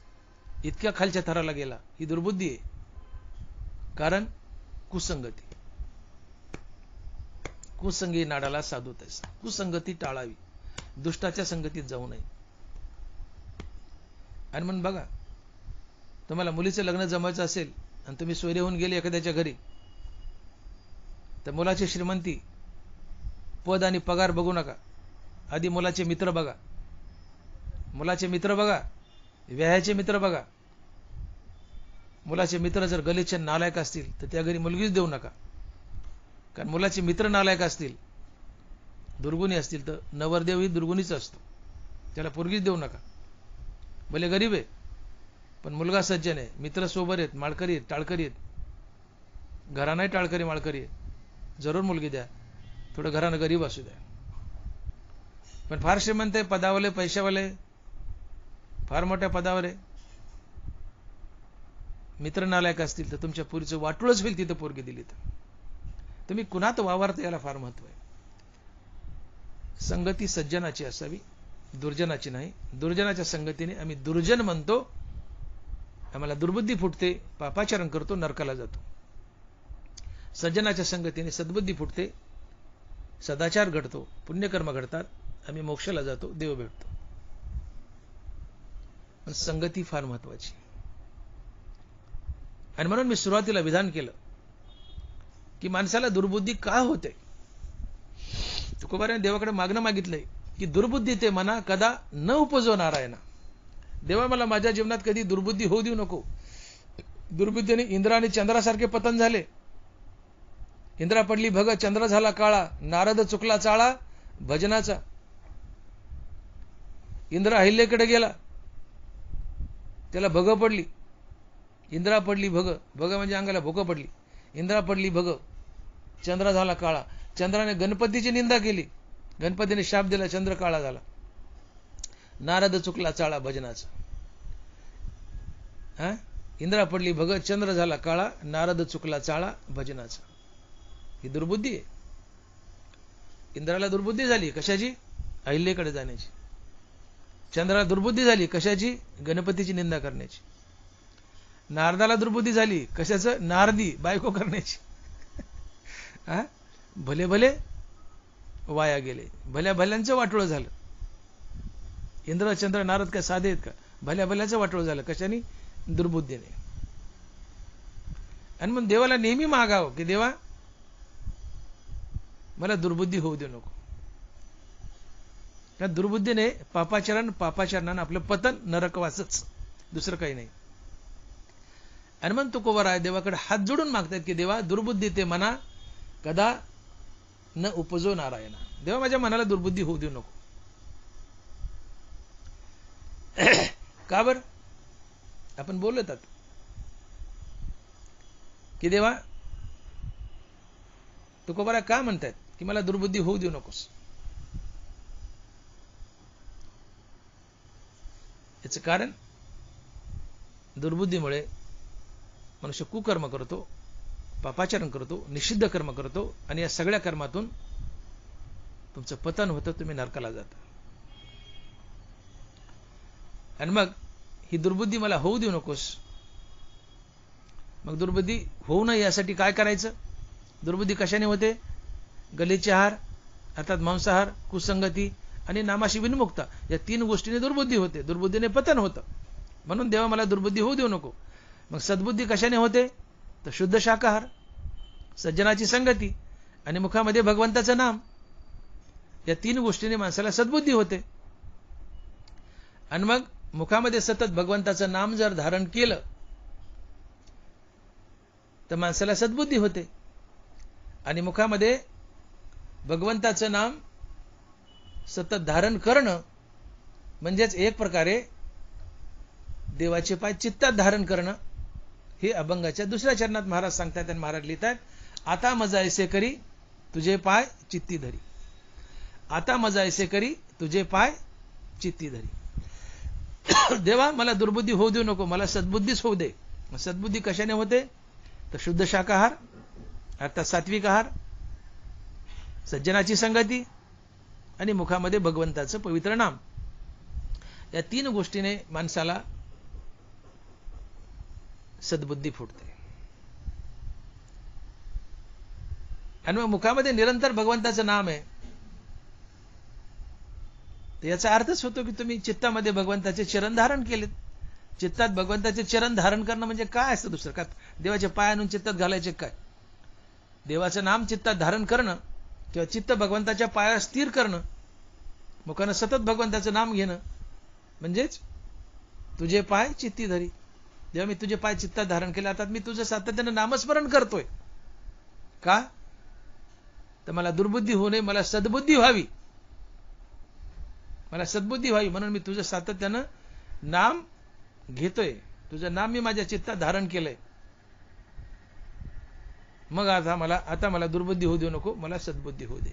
इतक्या खालच्या थराला गेला. ही दुर्बुद्धी आहे. कारण कुसंगती. कुसंगी नाडाला साधू तैसा. कुसंगती टाळावी, दुष्टाच्या संगतीत जाऊ नये. आणि म्हणून बघा, तुम्हाला मुलीचं लग्न जमायचं असेल आणि तुम्ही सोयरे होऊन गेले एखाद्याच्या घरी, तर मुलाची श्रीमंती, पद आणि पगार बघू नका. आधी मुलाचे मित्र बघा. मुलाचे मित्र बघा, व्याहाचे मित्र बघा. मुलाचे मित्र जर गलिच्छ नालायक असतील तर त्या घरी मुलगीच देऊ नका. कारण मुलाचे मित्र नालायक असतील, दुर्गुणी असतील, तर नवरदेवही दुर्गुणीच असतो. त्याला पोरगीच देऊ नका. भले गरीब आहे पण मुलगा सज्जन आहे, मित्र सोबर आहेत, माळकरी आहेत, टाळकरी आहेत. घरानाही टाळकरी माळकरी आहेत, जरूर मुलगी द्या. थोडं घरानं गरीब असू द्या. पण फार श्रीमंत आहे, पदावाले, पैशावाले, फार मोठ्या पदावर आहे, मित्र नालायक असतील तर तुमच्या पुरीचं वाटूळच होईल तिथं पोरगी दिली तर. तुम्ही कुणात वावरता याला फार महत्व आहे. संगती सज्जनाची असावी, दुर्जनाची नाही. दुर्जनाच्या संगतीने आम्ही दुर्जन म्हणतो, आम्हाला दुर्बुद्धी फुटते, पापाचरण करतो, नरकाला जातो. सज्जनाच्या संगतीने सद्बुद्धी फुटते, सदाचार घडतो, पुण्यकर्म घडतात, आम्ही मोक्षाला जातो, देव भेटतो. पण संगती फार महत्वाची. आणि म्हणून मी सुरुवातीला विधान केलं की माणसाला दुर्बुद्धी का होते. तुकोबाराने देवाकडे मागणं मागितलंय की दुर्बुद्धी ते मना कदा न उपजो नारायणा. देवा मला माझ्या जीवनात कधी दुर्बुद्धी होऊ देऊ नको. दुर्बुद्धीने इंद्र आणि चंद्रासारखे पतन झाले. इंद्रा पडली भग, चंद्र झाला काळा, नारद चुकला चाळा भजनाचा. इंद्र अहिल्याकडे गेला, त्याला भग पडली. इंद्रा पडली भग, भग म्हणजे अंगाला भोक पडली. इंद्रा पडली भग, चंद्र झाला काळा. चंद्राने गणपतीची निंदा केली, गणपतीने शाप दिला, चंद्र काळा झाला. नारद चुकला चाळा भजनाचा. इंद्रा पडली भग, चंद्र झाला काळा, नारद चुकला चाळा भजनाचा. ही दुर्बुद्धी आहे. इंद्राला दुर्बुद्धी झाली कशाची? अहिल्याकडे जाण्याची. चंद्राला दुर्बुद्धी झाली कशाची? गणपतीची निंदा करण्याची. नारदाला दुर्बुद्धी झाली कशाचं? नारदी बायको करण्याची. भले भले वाया गेले, भल्या भल्यांचं वाटोळं झालं. इंद्र चंद्र नारद काय साधे आहेत का? भल्या भल्याचं वाटोळं झालं. कशाने? दुर्बुद्धीने. आणि मग देवाला नेहमी मागावं की देवा मला दुर्बुद्धी होऊ देऊ नको. त्या दुर्बुद्धीने पापाचरणानं आपलं पतन नरकवासच, दुसरं काही नाही. आणि मग तुकोबाराय देवाकडे हात जोडून मागतात की देवा दुर्बुद्धी ते मना कदा न उपजो नारायणा. देवा माझ्या मनाला दुर्बुद्धी होऊ देऊ नको. का बर? आपण बोलतात की देवा तुकोबाराय का म्हणतात की मला दुर्बुद्धी होऊ देऊ नकोस. याचं कारण दुर्बुद्धीमुळे मनुष्य कुकर्म करतो, पापाचरण करतो, निषिद्ध कर्म करतो आणि या सगळ्या कर्मातून तुमचं पतन होतं, तुम्ही नरकाला जाता. आणि मग ही दुर्बुद्धी मला होऊ देऊ नकोस. मग दुर्बुद्धी होऊ नये यासाठी काय करायचं? दुर्बुद्धी कशाने होते? गलिच्छ आहार अर्थात मांसाहार, कुसंगती आणि नामाशी विनमुक्ता, या 3 गोष्टीने दुर्बुद्धी होते. दुर्बुद्धीने पतन होतं. म्हणून देवा मला दुर्बुद्धी होऊ देऊ नको. मग सद्बुद्धी कशाने होते? तर शुद्ध शाकाहार, सज्जनाची संगती आणि मुखामध्ये भगवंताचं नाम, या 3 गोष्टीने माणसाला सद्बुद्धी होते. आणि मग मुखामध्ये सतत भगवंताचं नाम जर धारण केलं तर माणसाला सद्बुद्धी होते. आणि मुखामध्ये भगवंताचं नाम सतत धारण करणं म्हणजेच एक प्रकारे देवाचे पाय चित्तात धारण करणं. हे अभंगाच्या 2ऱ्या चरणात महाराज सांगतात आणि महाराज लिहितात, आता मज ऐसे करी तुझे पाय चित्ती धरी. आता मज ऐसे करी तुझे पाय चित्ती धरी. देवा मला दुर्बुद्धी होऊ देऊ नको, मला सद्बुद्धीच होऊ दे. सद्बुद्धी कशाने होते? तर शुद्ध शाकाहार अर्थात सात्विक आहार, सज्जनाची संगती आणि मुखामध्ये भगवंताचं पवित्र नाम, या 3 गोष्टीने माणसाला सद्बुद्धी फुटते. आणि मग मुखामध्ये निरंतर भगवंताचं नाम आहे, तर याचा अर्थच होतो की तुम्ही चित्तामध्ये भगवंताचे चरण धारण केलेत. चित्तात भगवंताचे चरण धारण करणं म्हणजे काय असतं दुसरं का? देवाचे पाय आणून चित्तात घालायचे काय? देवाचं नाम चित्तात धारण करणं किंवा चित्त भगवंताच्या पायावर स्थिर करणं, मुखानं सतत भगवंताचं नाम घेणं म्हणजेच तुझे पाय चित्ती धरी. जेव्हा मी तुझे पाय चित्तात धारण केले, आता मी तुझं सातत्यानं नामस्मरण करतोय. का? तर मला दुर्बुद्धी होऊ नये, मला सद्बुद्धी व्हावी. मला सद्बुद्धी व्हावी म्हणून मी तुझं सातत्यानं नाम घेतोय. तुझं नाम मी माझ्या चित्तात धारण केलंय. मग आता मला दुर्बुद्धी होऊ देऊ नको, मला सद्बुद्धी होऊ दे.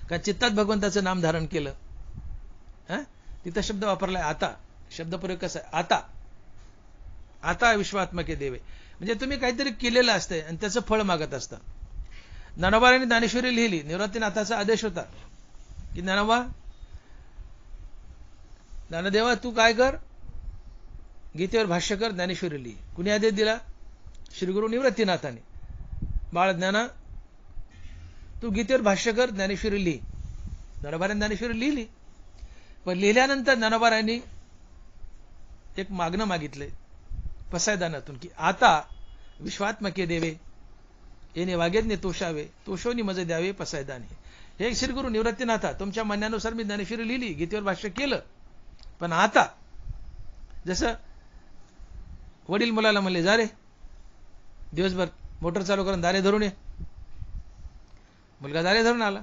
कारण चित्तात भगवंताचं नाम धारण केलं. तिथं शब्द वापरलाय आता. शब्दप्रयोग कसा आहे? आता. आता विश्वात्मके देवे. म्हणजे तुम्ही काहीतरी केलेलं असतंय आणि त्याचं फळ मागत असता. ज्ञानोबांनी ज्ञानेश्वरी लिहिली. निवृत्तीनाथाचा आदेश होता की ज्ञानदेवा तू काय कर, गीतेवर भाष्य कर, ज्ञानेश्वरी लिही. कुणी आदेश दिला? श्री गुरु निवृत्तीनाथाने. बाळ ज्ञाना तू गीतेवर भाष्य कर, ज्ञानेश्वरी लिही. ज्ञानोबांनी ज्ञानेश्वरी लिहिली. पण लिहिल्यानंतर ज्ञानोबांनी एक मागणं मागितलंय पसायदानातून की आता विश्वात्मके देवे येणे वागेजने तोषावे, तोषोनी मज द्यावे पसायदाने. हे श्री गुरु निवृत्तीनाथा, तुमच्या म्हणण्यानुसार मी ज्ञानेश्वरी लिहिली, गीतेवर भाष्य केलं, पण आता जसं वडील मुलाला म्हणले जा रे दिवसभर मोटर चालू करून दारे धरून ये. मुलगा दारे धरून आला,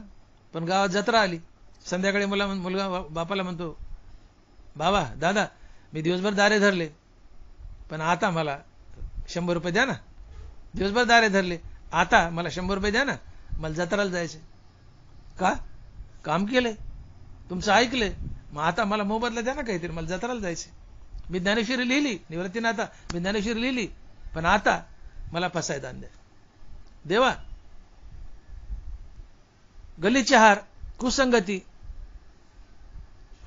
पण गावात जत्रा आली. संध्याकाळी मुलगा बापाला म्हणतो, बाबा दादा मी दिवसभर दारे धरले, पण आता मला 100 रुपये द्या ना. दिवसभर दारे धरले, आता मला 100 रुपये द्या ना, मला जत्राला जायचे. का? काम केलंय, तुमचं ऐकलंय, मग आता मला मोबदला द्या ना काहीतरी, मला जत्राला जायचे. मी ज्ञानेश्वरी लिहिली, निवृत्तीनाथा मी ज्ञानेश्वरी लिहिली, पण आता मला पसायदान द्या. देवा गलिच्छ आहार, कुसंगती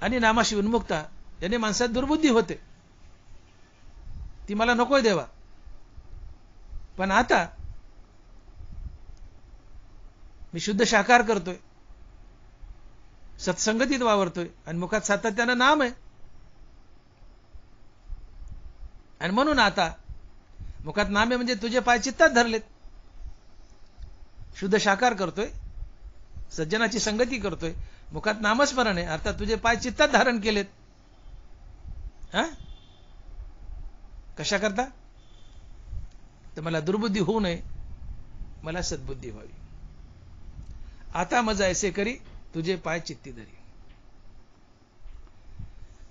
आणि नामाशी उन्मुक्ता याने माणसात दुर्बुद्धी होते. ती मला नकोय देवा. पण आता मी शुद्ध शाकाहार करतोय, सत्संगतीत वावरतोय आणि मुखात सातत्यानं नाम आहे. आणि म्हणून आता मुखात नाम आहे म्हणजे तुझे पाय चित्तात धरलेत. शुद्ध शाकाहार करतोय, सज्जनाची संगती करतोय, मुखात नामस्मरण आहे, अर्थात तुझे पाय चित्तात धारण केलेत. कशा करता? तर मला दुर्बुद्धी होऊ नये, मला सद्बुद्धी व्हावी. आता मज ऐसे करी तुझे पाय चित्ती धरी.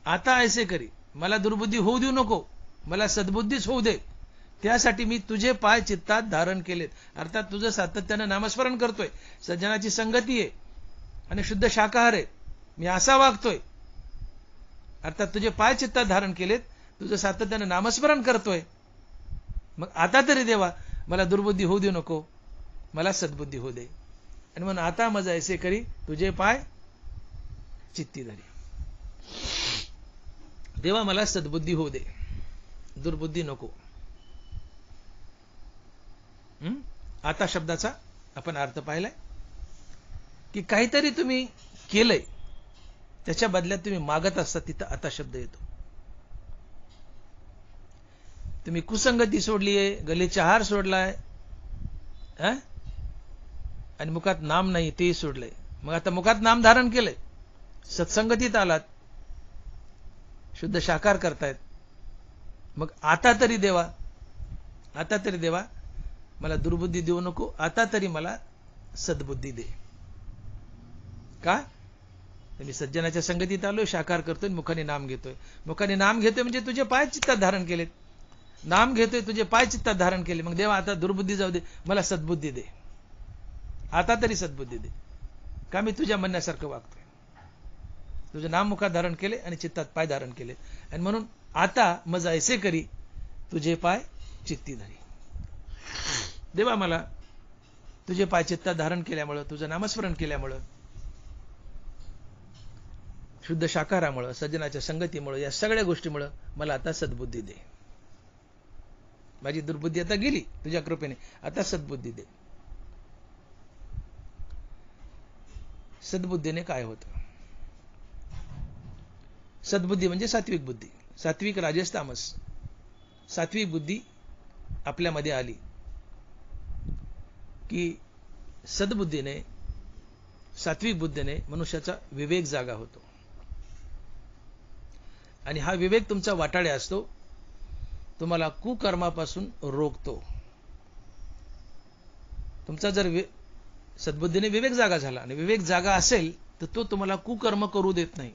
आता ऐसे करी, मला दुर्बुद्धी होऊ देऊ नको, मला सद्बुद्धीच होऊ दे. त्यासाठी मी तुझे पाय चित्तात धारण केलेत. अर्थात तुझं सातत्यानं नामस्मरण करतोय, सज्जनाची संगती आहे आणि शुद्ध शाकाहार आहे, मी असा वागतोय. अर्थात तुझे पाय चित्तात धारण केलेत, तुझं सातत्यानं नामस्मरण करतोय. मग आता तरी देवा मला दुर्बुद्धी होऊ देऊ नको, मला सद्बुद्धी होऊ दे. आणि म्हणून आता मज ऐसे करी तुझे पाय चित्ती धरी. देवा मला सद्बुद्धी होऊ दे, दुर्बुद्धी नको. आता शब्दाचा आपण अर्थ पाहिलाय की काहीतरी तुम्ही केलंय त्याच्या बदल्यात तुम्ही मागत असता तिथं आता शब्द येतो. तुम्ही कुसंगती सोडलीये, गलीचा आहार सोडलाय, आणि मुखात नाम नाही तेही सोडलंय. मग आता मुखात नाम धारण केलंय, सत्संगतीत आलात, शुद्ध शाकाहार करतायत. मग आता तरी देवा, आता तरी देवा, मला दुर्बुद्धी देऊ नको, आता तरी मला सद्बुद्धी दे. का? मी सज्जनाच्या संगतीत आलोय, शाकाहार करतोय, मुखाने नाम घेतोय. मुखाने नाम घेतोय म्हणजे तुझे पाय चित्तात धारण केलेत. नाम घेतोय, तुझे पाय चित्तात धारण केले. मग देवा आता दुर्बुद्धी जाऊ दे, मला सद्बुद्धी दे. आता तरी सद्बुद्धी दे. का मी तुझ्या म्हणण्यासारखं वागतोय. तुझं नाम मुखात धारण केले आणि चित्तात पाय धारण केले. आणि म्हणून आता मज ऐसे करी, तुझे पाय चित्ती धरी. देवा मला तुझे पाय चित्तात धारण केल्यामुळं, तुझं नामस्मरण केल्यामुळं, शुद्ध शाकाहारामुळं, सज्जनाच्या संगतीमुळं, या सगळ्या गोष्टीमुळं मला आता सद्बुद्धी दे. माझी दुर्बुद्धी आता गेली तुझ्या कृपेने, आता सद्बुद्धी दे. सद्बुद्धीने काय होतं? सद्बुद्धी म्हणजे सात्विक बुद्धी. सात्विक, राजस, तामस. सात्विक बुद्धी आपल्यामध्ये आली की सद्बुद्धीने, सात्विक बुद्धीने मनुष्याचा विवेक जागा होतो. आणि हा विवेक तुमचा वाटाडे असतो, तुम्हाला कुकर्मापासून रोखतो. तुमचा जर सद्बुद्धीने विवेक जागा झाला, आणि विवेक जागा असेल तर तो तुम्हाला कुकर्म करू देत नाही.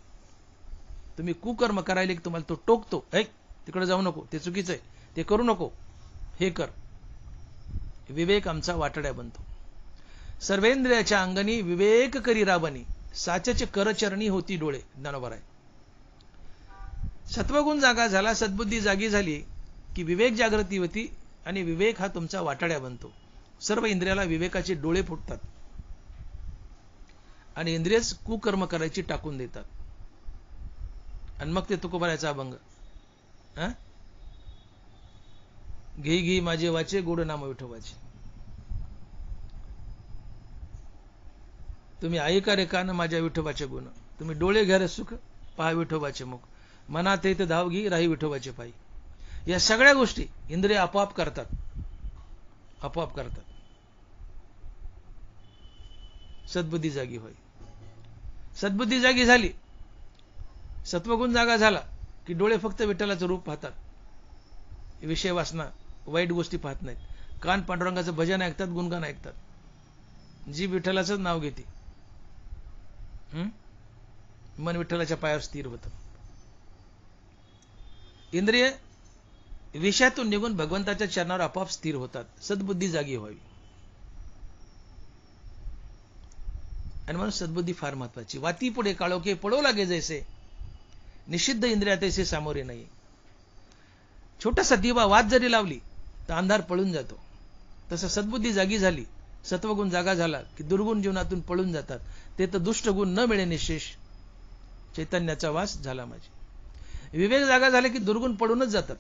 तुम्ही कुकर्म करायला की तुम्हाला तो टोकतो, तिकडे जाऊ नको, ते चुकीचं आहे, ते करू नको, हे कर. विवेक आमचा वाटाड्या बनतो. सर्वेंद्रियाच्या अंगणी विवेक करी राबणी, साचचे करचरणी होती डोळे. ज्ञानोबा आहे. सत्वगुण जागा झाला, सद्बुद्धी जागी झाली की विवेक जागृती होती, आणि विवेक हा तुमचा वाटाड्या बनतो. सर्व इंद्रियाला विवेकाचे डोळे फुटतात, आणि इंद्रियच कुकर्म करायची टाकून देतात. आणि मग ते तुकोबारायचा अभंग, घेई घेई माझे वाचे, गोड नाम विठोबाचे. तुम्ही ऐका रे कान माझ्या विठोबाचे गुण, तुम्ही डोळे घ्या रे सुख, पहा विठोबाचे मुख, मनात येते धाव घी, राही विठोबाचे पायी. या सगळ्या गोष्टी इंद्रिय आपोआप करतात, आपोआप करतात. सद्बुद्धी जागी होय. सद्बुद्धी जागी झाली, सत्वगुण जागा झाला की डोळे फक्त विठ्ठलाचं रूप पाहतात, विषय वासना, वाईट गोष्टी पाहत नाहीत. कान पांडुरंगाचं भजन ऐकतात, गुणगान ऐकतात. जीभ विठ्ठलाचं नाव घेते, मन विठ्ठलाच्या पायावर स्थिर होतं. इंद्रिय विषयातून निघून भगवंताच्या चरणावर आपोआप स्थिर होतात. सद्बुद्धी जागी व्हावी. आणि म्हणून सद्बुद्धी फार महत्वाची. वाती पुढे काळोखे पळो लागे जैसे, निषिद्ध इंद्रिया तैसे सामोरे नाही. छोटासा दिवा वाद जरी लावली तर अंधार पळून जातो. तसं सद्बुद्धी जागी झाली, सत्वगुण जागा झाला की दुर्गुण जीवनातून पळून जातात. ते तर दुष्ट गुण न मिळे निशेष, चैतन्याचा वास झाला माझी. विवेक जागा झाले की दुर्गुण पडूनच जातात,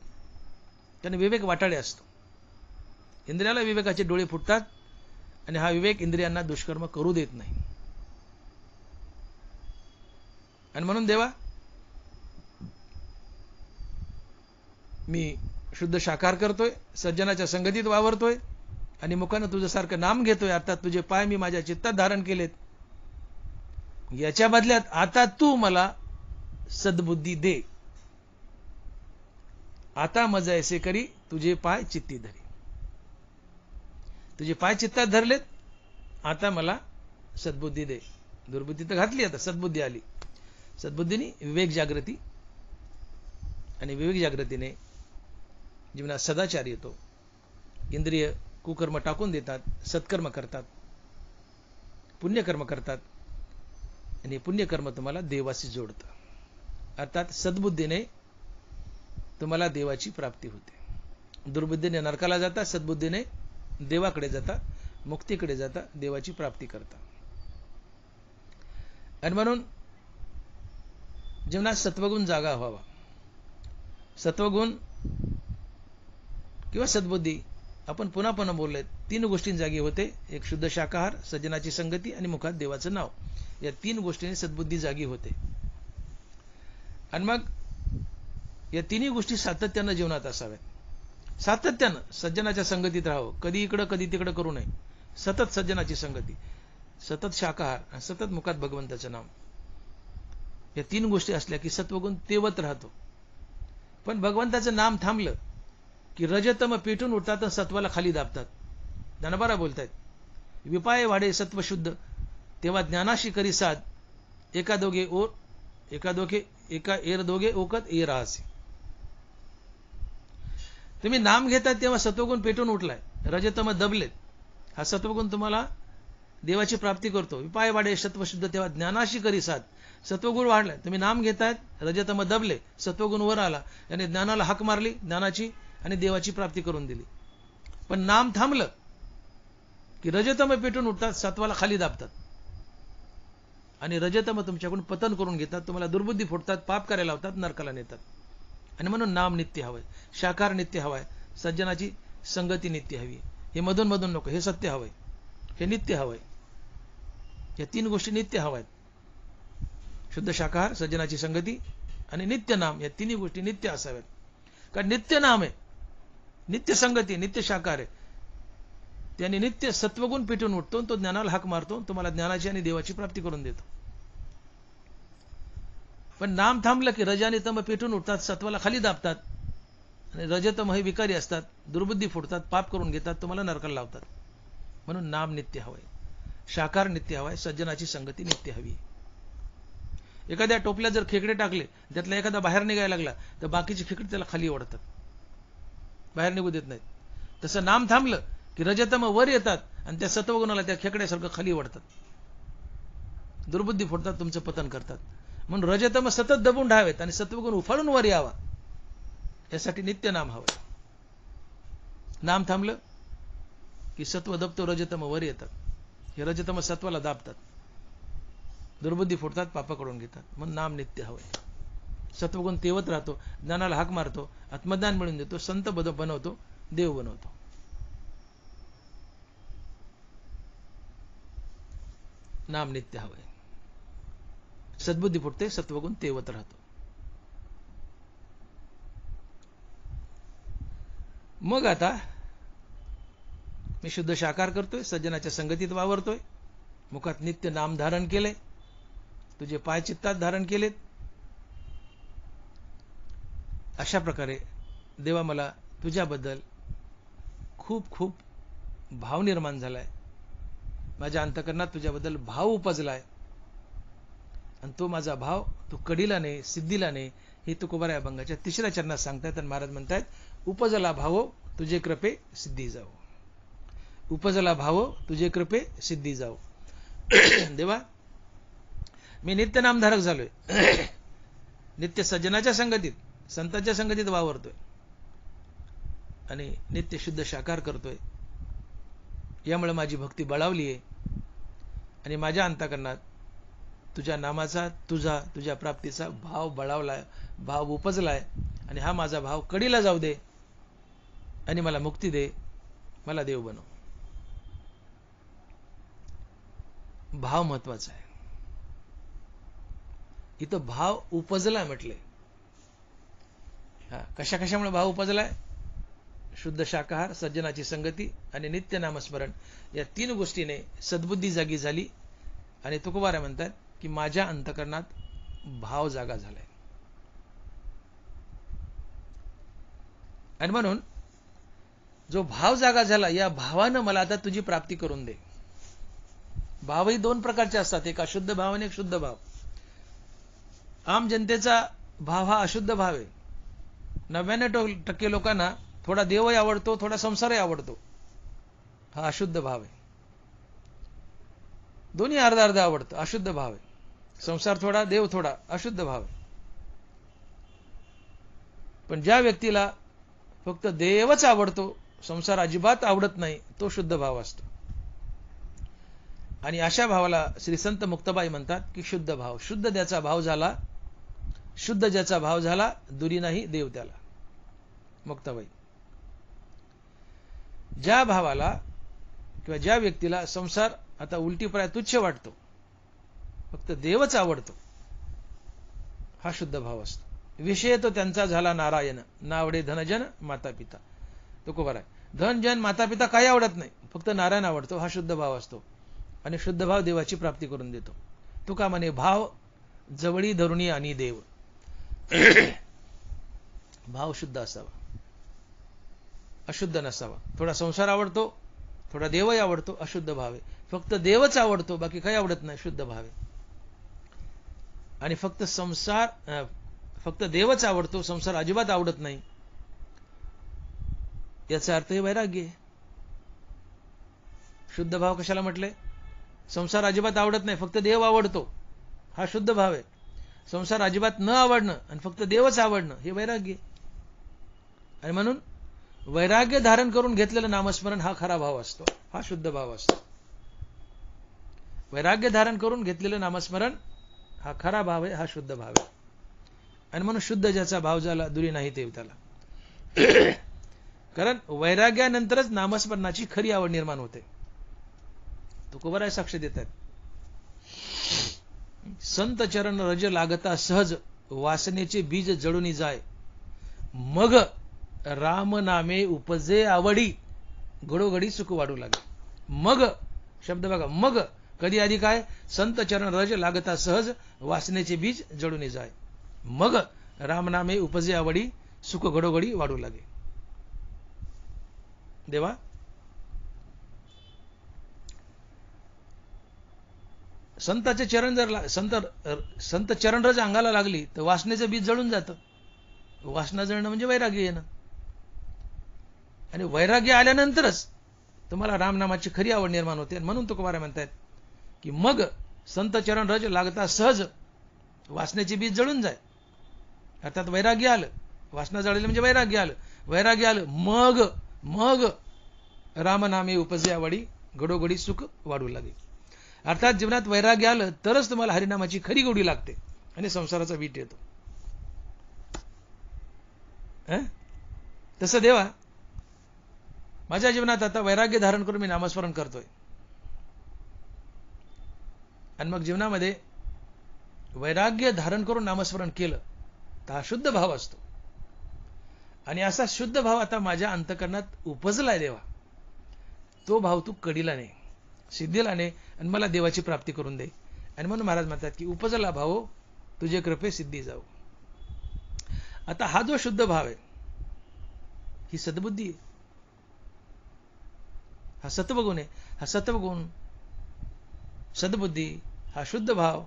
त्याने विवेक वाटाडे असतो. इंद्रियाला विवेकाचे डोळे फुटतात, आणि हा विवेक इंद्रियांना दुष्कर्म करू देत नाही. आणि म्हणून देवा, मी शुद्ध शाकाहार करतोय, सज्जनाच्या संगतीत वावरतोय, आणि मुखानं तुझं सारखं नाम घेतोय. अर्थात तुझे पाय मी माझ्या चित्तात धारण केलेत. याच्या बदल्यात आता तू मला सद्बुद्धी दे. आता मज ऐसे करी, तुझे पाय चित्ती धरी. तुझे पाय चित्तात धरलेत, आता मला सद्बुद्धी दे. दुर्बुद्धी तर घातली, आता सद्बुद्धी आली. सद्बुद्धीने विवेक जागृती, आणि विवेक जागृतीने जीवनात सदाचार येतो. इंद्रिय कुकर्म टाकून देतात, सत्कर्म करतात, पुण्यकर्म करतात, आणि पुण्यकर्म तुम्हाला देवाशी जोडतं. अर्थात सद्बुद्धीने तुम्हाला देवाची प्राप्ती होते. दुर्बुद्धीने नरकाला जाता, सद्बुद्धीने देवाकडे जाता, मुक्तीकडे जाता, देवाची प्राप्ती करता. आणि म्हणून जीवनात सत्वगुण जागा व्हावा. सत्वगुण किंवा सद्बुद्धी, आपण पुन्हा पुन्हा बोललोय, 3 गोष्टीं जागी होते. एक शुद्ध शाकाहार, सज्जनाची संगती, आणि मुखात देवाचं नाव. या 3 गोष्टींनी सद्बुद्धी जागी होते. आणि मग या तिन्ही गोष्टी सातत्यानं जीवनात असाव्यात. सातत्यानं सज्जनाच्या संगतीत राहावं. कधी इकडं कधी तिकडं करू नये. सतत सज्जनाची संगती, सतत शाकाहार आणि सतत मुखात भगवंताचं नाम. या 3 गोष्टी असल्या की सत्वगुण तेवत राहतो. पण भगवंताचं नाम थांबलं की रजतम पेटून उठतात आणि सत्वाला खाली दाबतात. ज्ञानोबा बोलतायत, विपाय वाढे सत्वशुद्ध तेव्हा ज्ञानाशी करी साध, एका एर दोघे ओकत ए राहसे. तुम्ही नाम घेतात तेव्हा सत्वगुण पेटून उठलाय, रजतम दबलेत. हा सत्वगुण तुम्हाला देवाची प्राप्ती करतो. विपाय वाढे सत्वशुद्ध तेव्हा ज्ञानाशी करी साध. सत्वगुण वाढलाय, तुम्ही नाम घेतायत, रजतम दबले, सत्वगुण वर आला, याने ज्ञानाला हाक मारली, ज्ञानाची आणि देवाची प्राप्ती करून दिली. पण नाम थांबलं की रजतम पेटून उठतात, सत्वाला खाली दाबतात आणि रजतम तुमच्याकडून पतन करून घेतात, तुम्हाला दुर्बुद्धी फोडतात, पाप करायला लावतात, नरकाला नेतात. आणि म्हणून नाम नित्य हवंय, शाकार नित्य हवाय, सज्जनाची संगती नित्य हवी. हे मधून मधून नको, हे सत्य हवंय, हे नित्य हवंय. या 3 गोष्टी नित्य हवायत. शुद्ध शाकाहार, सज्जनाची संगती आणि नित्य नाम, या 3 गोष्टी नित्य असाव्यात. कारण नित्य नाम आहे, नित्य संगती, नित्य शाकाहार आहे. त्याने नित्य सत्वगुण पेटून उठतो, तो ज्ञानाला हाक मारतो, तुम्हाला ज्ञानाची आणि देवाची प्राप्ती करून देतो. पण नाम थांबलं की रज आणि तम पेटून उठतात, सत्वाला खाली दाबतात आणि रजतम हे विकारी असतात, दुर्बुद्धी फोडतात, पाप करून घेतात, तुम्हाला नरकाला लावतात. म्हणून नाम नित्य हवंय, शाकाहार नित्य हवाय, सज्जनाची संगती नित्य हवी. एखाद्या टोपल्यात जर खेकडे टाकले, त्यातला एखादा बाहेर निघायला लागला तर बाकीचे खेकडे त्याला खाली ओढतात, बाहेर निघू देत नाहीत. तसं नाम थांबलं की रजतम वर येतात आणि त्या सत्वगुणाला त्या खेकड्यासारखं खाली ओढतात, दुर्बुद्धी फोडतात, तुमचं पतन करतात. म्हणून रजतम सतत दबून राहावेत आणि सत्वगुण उफाळून वर यावा, यासाठी नित्य नाम हवं. नाम थांबलं की सत्व दबतो, रजतम वर येतात. हे रजतम सत्वाला दाबतात, दुर्बुद्धी फोडतात, पाप करून घेतात. म्हणून नाम नित्य हवंय. सत्वगुण तेवत राहतो, ज्ञानाला हाक मारतो, आत्मज्ञान मिळून देतो, संत बनवतो, देव बनवतो. नाम नित्य हवंय. सद्बुद्धी फुटते, सत्वगुण तेवत राहतो. मग आता मी शुद्ध शाकाहार करतोय, सज्जनाच्या संगतीत वावरतोय, मुखात नित्य नाम धारण केलंय, तुझे पाय चित्तात धारण केलेत. अशा प्रकारे देवा मला तुझ्याबद्दल खूप खूप भाव निर्माण झालाय, माझ्या अंतःकरणात तुझ्याबद्दल भाव उपजलाय. आणि तो माझा भाव तू कडीला ने, सिद्धीला ने, हे तुकोबाराय अभंगाच्या 3ऱ्या चरणात सांगतायत. आणि महाराज म्हणतायत, उपजला भावो तुझे कृपे सिद्धी जाओ, उपजला भावो तुझे कृपे सिद्धी जाओ. देवा मी नित्य नामधारक झालोय, नित्य सज्जनाच्या संगतीत, संतांच्या संगतीत वावरतोय आणि नित्य शुद्ध शाकाहार करतोय. यामुळे माझी भक्ती बळावली आहे आणि माझ्या अंतःकरणात तुझ्या नामाचा, तुझ्या प्राप्तीचा भाव बळावलाय, भाव उपजलाय. आणि हा माझा भाव कडीला जाऊ दे आणि मला मुक्ती दे, मला देव बनव. भाव महत्वाचा आहे. इथं भाव उपजला म्हटले. कशा कशामुळे भाव उपजलाय? शुद्ध शाकाहार, सज्जनाची संगती आणि नित्य नामस्मरण, या 3 गोष्टीने सद्बुद्धी जागी झाली. आणि तुकोबाराय म्हणतात की माझ्या अंतःकरणात भाव जागा झालाय. आणि म्हणून जो भाव जागा झाला, या भावानं मला आता तुझी प्राप्ती करून दे. भावही 2 प्रकारचे असतात, एक अशुद्ध भाव आणि एक शुद्ध भाव. आम जनतेचा भाव हा अशुद्ध भाव आहे. 99% लोकांना थोडा देवही आवडतो, थोडा संसारही आवडतो, हा अशुद्ध भाव आहे. दोन्ही अर्धा अर्धा आवडतं, अशुद्ध भाव आहे. संसार थोडा, देव थोडा, अशुद्ध भाव आहे. पण ज्या व्यक्तीला फक्त देवच आवडतो, संसार अजिबात आवडत नाही, तो शुद्ध भाव असतो. आणि अशा भावाला श्री संत मुक्ताबाई म्हणतात की शुद्ध भाव. शुद्ध ज्याचा भाव झाला, शुद्ध ज्याचा भाव झाला, दुरी नाही देव त्याला. मुक्ताबाई. ज्या भावाला किंवा ज्या व्यक्तीला संसार आता उलटीप्राय तुच्छ वाटतो, फक्त देवच आवडतो हा शुद्ध भाव असतो. विषय तो त्यांचा झाला नारायण, नावडे धनजन माता पिता. तुकोबार आहे, धन जन माता पिता काही आवडत नाही, फक्त नारायण आवडतो हा शुद्ध भाव असतो. आणि शुद्ध भाव देवाची प्राप्ती करून देतो. तुका म्हणे भाव जवळी धरुणी आणि देव. भाव शुद्ध असावा, अशुद्ध नसावा. थोडा संसार आवडतो, थोडा देवही आवडतो, अशुद्ध भाव आहे. फक्त देवच आवडतो, बाकी काही आवडत नाही, शुद्ध भाव आहे. आणि फक्त देवच आवडतो, संसार अजिबात आवडत नाही, याचा अर्थ हे वैराग्य आहे. शुद्ध भाव कशाला म्हटले? संसार अजिबात आवडत नाही, फक्त देव आवडतो, हा शुद्ध भाव आहे. संसार अजिबात न आवडणं आणि फक्त देवच आवडणं हे वैराग्य. आणि म्हणून वैराग्य धारण करून घेतलेलं नामस्मरण हा खरा भाव असतो, हा शुद्ध भाव असतो. वैराग्य धारण करून घेतलेलं नामस्मरण हा खरा भाव आहे, हा शुद्ध भाव आहे. आणि म्हणून शुद्ध ज्याचा भाव झाला दुरी नाही ते त्याला. कारण वैराग्यानंतरच नामस्मरणाची खरी आवड निर्माण होते. तुकोबार आहे साक्ष देतात. संत चरण रज लागता सहज, वासनेचे बीज जळून जाय, मग राम नामे उपजे आवडी, घडोघडी सुख वाढू लागे. मग शब्द बघा, मग कधी आधी काय? संत चरण रज लागता सहज, वासनेचे बीज जळून जाय, मग राम नामे उपजे आवडी, सुख घडोघडी वाढू लागे. देवा संताचे चरण जर संत चरणरज अंगाला लागली तर वासनेचं बीज जळून जातं. वासना जळणं म्हणजे वैराग्य येणं. आणि वैराग्य आल्यानंतरच तुम्हाला रामनामाची खरी आवड निर्माण होते. म्हणून तुकोबार म्हणतायत की मग संत चरण रज लागता सहज, वासनेचे बीज जळून जाय. अर्थात वैराग्य आलं, वासना जळली म्हणजे वैराग्य आलं. वैराग्य आलं मग रामनामे उपजे आवडी, घडोघडी सुख वाढू लागे. अर्थात जीवनात वैराग्य आलं तरच तुम्हाला हरिनामाची खरी गोडी लागते आणि संसाराचा वीट येतो. तसं देवा माझ्या जीवनात आता वैराग्य धारण करून मी नामस्मरण करतोय. आणि मग जीवनामध्ये वैराग्य धारण करून नामस्मरण केलं तर हा शुद्ध भाव असतो. आणि असा शुद्ध भाव आता माझ्या अंतकरणात उपजलाय देवा. तो भाव तू कडीला ने, सिद्धीला ने आणि मला देवाची प्राप्ती करून दे. आणि म्हणून महाराज म्हणतात की उपजला भाव तुझे कृपे सिद्धी जाऊ. आता हा जो शुद्ध भाव आहे ही सद्बुद्धी आहे, हा सत्वगुण आहे. हा सत्वगुण, सद्बुद्धी, हा शुद्ध भाव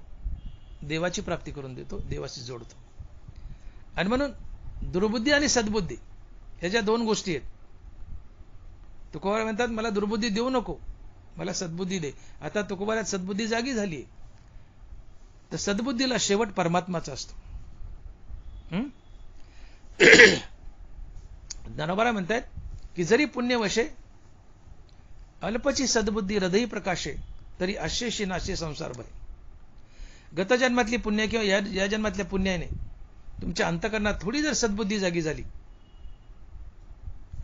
देवाची प्राप्ती करून देतो, देवाशी जोडतो. आणि म्हणून दुर्बुद्धी आणि सद्बुद्धी ह्याच्या दोन गोष्टी आहेत. तुकोबार म्हणतात मला दुर्बुद्धी देऊ नको, मला सद्बुद्धी दे. आता तुकोबारात सद्बुद्धी जागी झाली तर सद्बुद्धीला शेवट परमात्माचा असतो. ज्ञानोबा म्हणतात की जरी पुण्यवशे अल्पची सद्बुद्धी हृदयी प्रकाशे, तरी अशेषी नाशे संसार भय. गत जन्मातली पुण्य किंवा या जन्मातल्या पुण्याने तुमच्या अंतकरणात थोडी जर सद्बुद्धी जागी झाली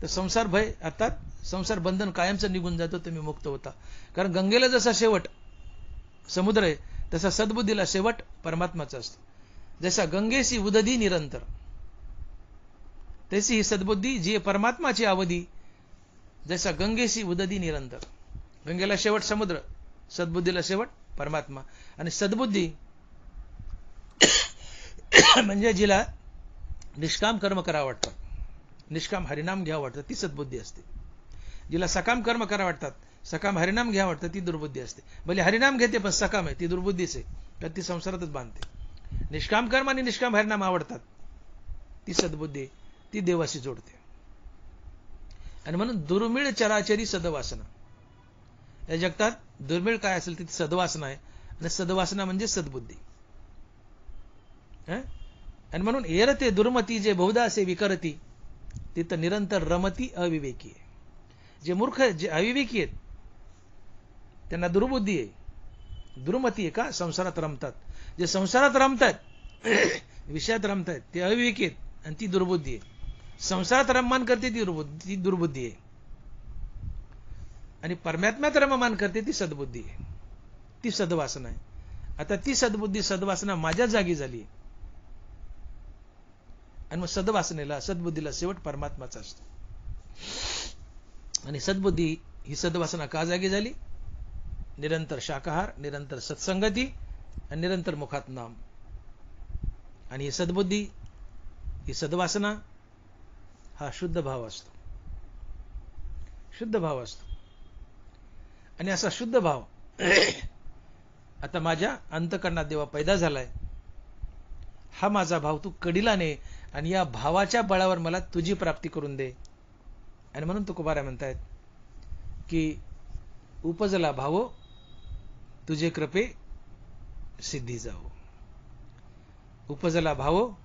तर संसार भय अर्थात संसार बंधन कायमचं निघून जातो, तुम्ही मुक्त होता. कारण गंगेला जसा शेवट समुद्र आहे तसा सद्बुद्धीला शेवट परमात्माचा असतो. जसा गंगेशी उदधी निरंतर, तशी ही सद्बुद्धी जी परमात्माची अवधी. जसा गंगेशी उदधी निरंतर, गंगेला शेवट समुद्र, सद्बुद्धीला शेवट परमात्मा. आणि सद्बुद्धी म्हणजे जिला निष्काम कर्म करावं वाटतं, निष्काम हरिनाम घ्यावं वाटतं, ती सद्बुद्धी असते. जिला सकाम कर्म करावं वाटतात, सकाम हरिनाम घ्यावं वाटतं, ती दुर्बुद्धी असते. भले हरिनाम घेते पण सकाम आहे, ती दुर्बुद्धीच आहे, तर ती संसारातच बांधते. निष्काम कर्म आणि निष्काम हरिनाम आवडतात, ती सद्बुद्धी, ती देवाशी जोडते. आणि म्हणून दुर्मिळ चराचरी सदवासना. या जगतात दुर्मिळ काय असेल ती सदवासना आहे. आणि सदवासना म्हणजे सद्बुद्धी. आणि म्हणून एरते दुर्मती जे बहुधा असे विकरती, तिथं निरंतर रमती अविवेकी आहे. जे मूर्ख, जे अविवेकी आहेत त्यांना दुर्बुद्धी आहे, दुर्मती आहे. का? संसारात रमतात. जे संसारात रमतात, विषयात रमतात, ते अविवेकी आहेत आणि ती दुर्बुद्धी आहे. संसारात रममान करते ती दुर्बुद्धी आहे, आणि परमात्म्यात रममान करते ती सद्बुद्धी आहे, ती सद्वासना आहे. आता ती सद्बुद्धी सद्वासना माझ्या जागी झाली आणि मग सद्वासनेला सद्बुद्धीला शेवट परमात्माचा असतो. आणि सद्बुद्धी ही सद्वासना का जागी झाली? निरंतर शाकाहार, निरंतर सत्संगती आणि निरंतर मुखात नाम. आणि ही सद्बुद्धी, ही सद्वासना हा शुद्ध भाव असतो. शुद्ध भाव असतो. आणि असा शुद्ध भाव आता माझ्या अंतःकरणात देवा पैदा झालाय. हा माझा भाव तू कडीला ने आणि या भावाच्या बळावर मला तुझी प्राप्ती करून दे. आणि म्हणून तुकोबारा म्हणतायत की उपजला भावो तुझे कृपे सिद्धी जाओ. उपजला भावो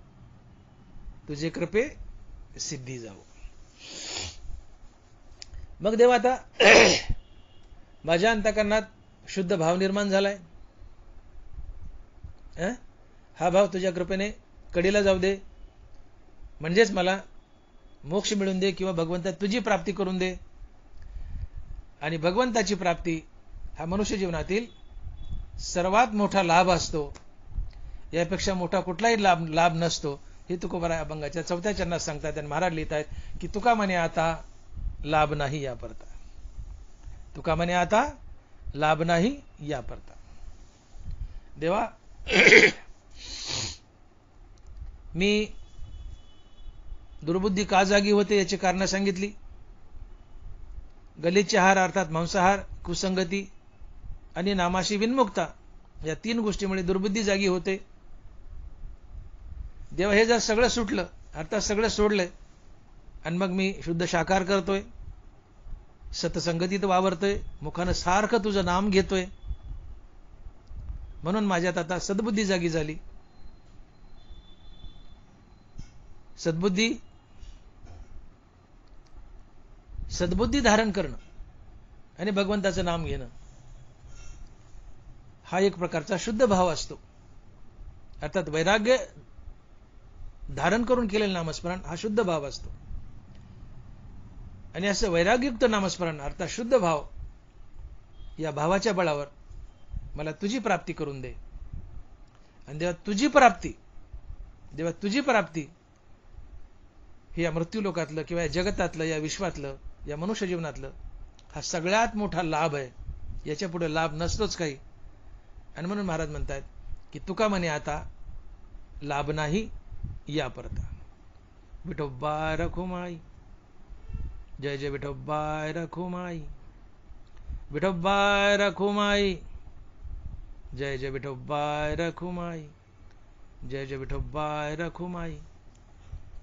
तुझे कृपे सिद्धी जाओ. मग देवा आता माझ्या अंतःकरणात शुद्ध भाव निर्माण झालाय. हा भाव तुझ्या कृपेने कडीला जाऊ दे, म्हणजेच मला मोक्ष मिळून दे किंवा भगवंता तुझी प्राप्ती करून दे. आणि भगवंताची प्राप्ती हा मनुष्य जीवनातील सर्वात मोठा लाभ असतो. यापेक्षा मोठा कुठलाही लाभ नसतो. हे तुकोबारा अभंगाच्या 4थ्या चरणात सांगतात. आणि महाराज लिहितायत की तुका म्हणे आता लाभ नाही या परता. तुका म्हणे आता लाभ नाही या परता. देवा मी दुर्बुद्धी का जागी होते याची कारण सांगितली. गलिच्छ आहार अर्थात मांसाहार, कुसंगती आणि नामाशी विन्मुक्ता या 3 गोष्टीमुळे दुर्बुद्धी जागी होते. देवा हे जर सगळं सुटलं, अर्थात सगळं सोडलंय आणि मग मी शुद्ध शाकाहार करतोय, सतसंगतीत वावरतोय, मुखानं सारखं तुझं नाम घेतोय, म्हणून माझ्यात आता सद्बुद्धी जागी झाली. सद्बुद्धी धारण करणं आणि भगवंताचं नाम घेणं हा एक प्रकारचा शुद्ध भाव असतो. अर्थात वैराग्य धारण करून केलेलं नामस्मरण हा शुद्ध भाव असतो. आणि असं वैराग्ययुक्त नामस्मरण अर्थात शुद्ध भाव, या भावाच्या बळावर मला तुझी प्राप्ती करून दे. आणि देवा तुझी प्राप्ती हे या मृत्यू लोकातलं किंवा या जगतातलं, या विश्वातलं, या मनुष्य जीवनातलं हा सगळ्यात मोठा लाभ आहे. याच्या पुढे लाभ नसतोच काही. आणि म्हणून महाराज म्हणतात की तुका म्हणे आता लाभ नाही या परता. विठोबा रखुमाई, जय जय विठोबा रखुमाई, विठोबा रखुमाई, जय जय विठोबा रखुमाई, जय जय विठोबा रखुमाई.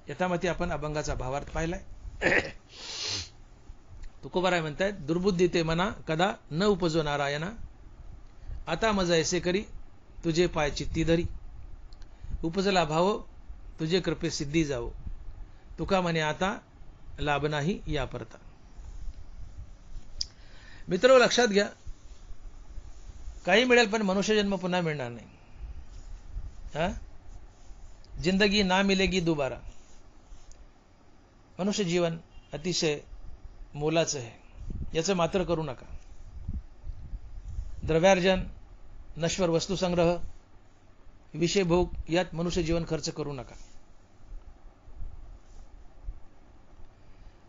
यथामती आपण अभंगाचा भावार्थ पाहिलाय. तुकोबाराय म्हणतायत दुर्बुद्धी ते मना कदा न उपजो नारायणा, आता मज ऐसे करी तुझे पाय चित्ती धरी. उपजला भाव तुझे कृपे सिद्धी जाओ. तुका म्हणे आता लाभ नाही या परता. मित्र लक्षात घ्या, काही मिळेल पण मनुष्य जन्म पुन्हा मिळणार नाही. जिंदगी ना मिलेगी दोबारा. मनुष्य जीवन अतिशय मोलाचं आहे, याचं मात्र करू नका. द्रव्यार्जन, नश्वर वस्तू संग्रह, विषय भोग यात मनुष्य जीवन खर्च करू नका.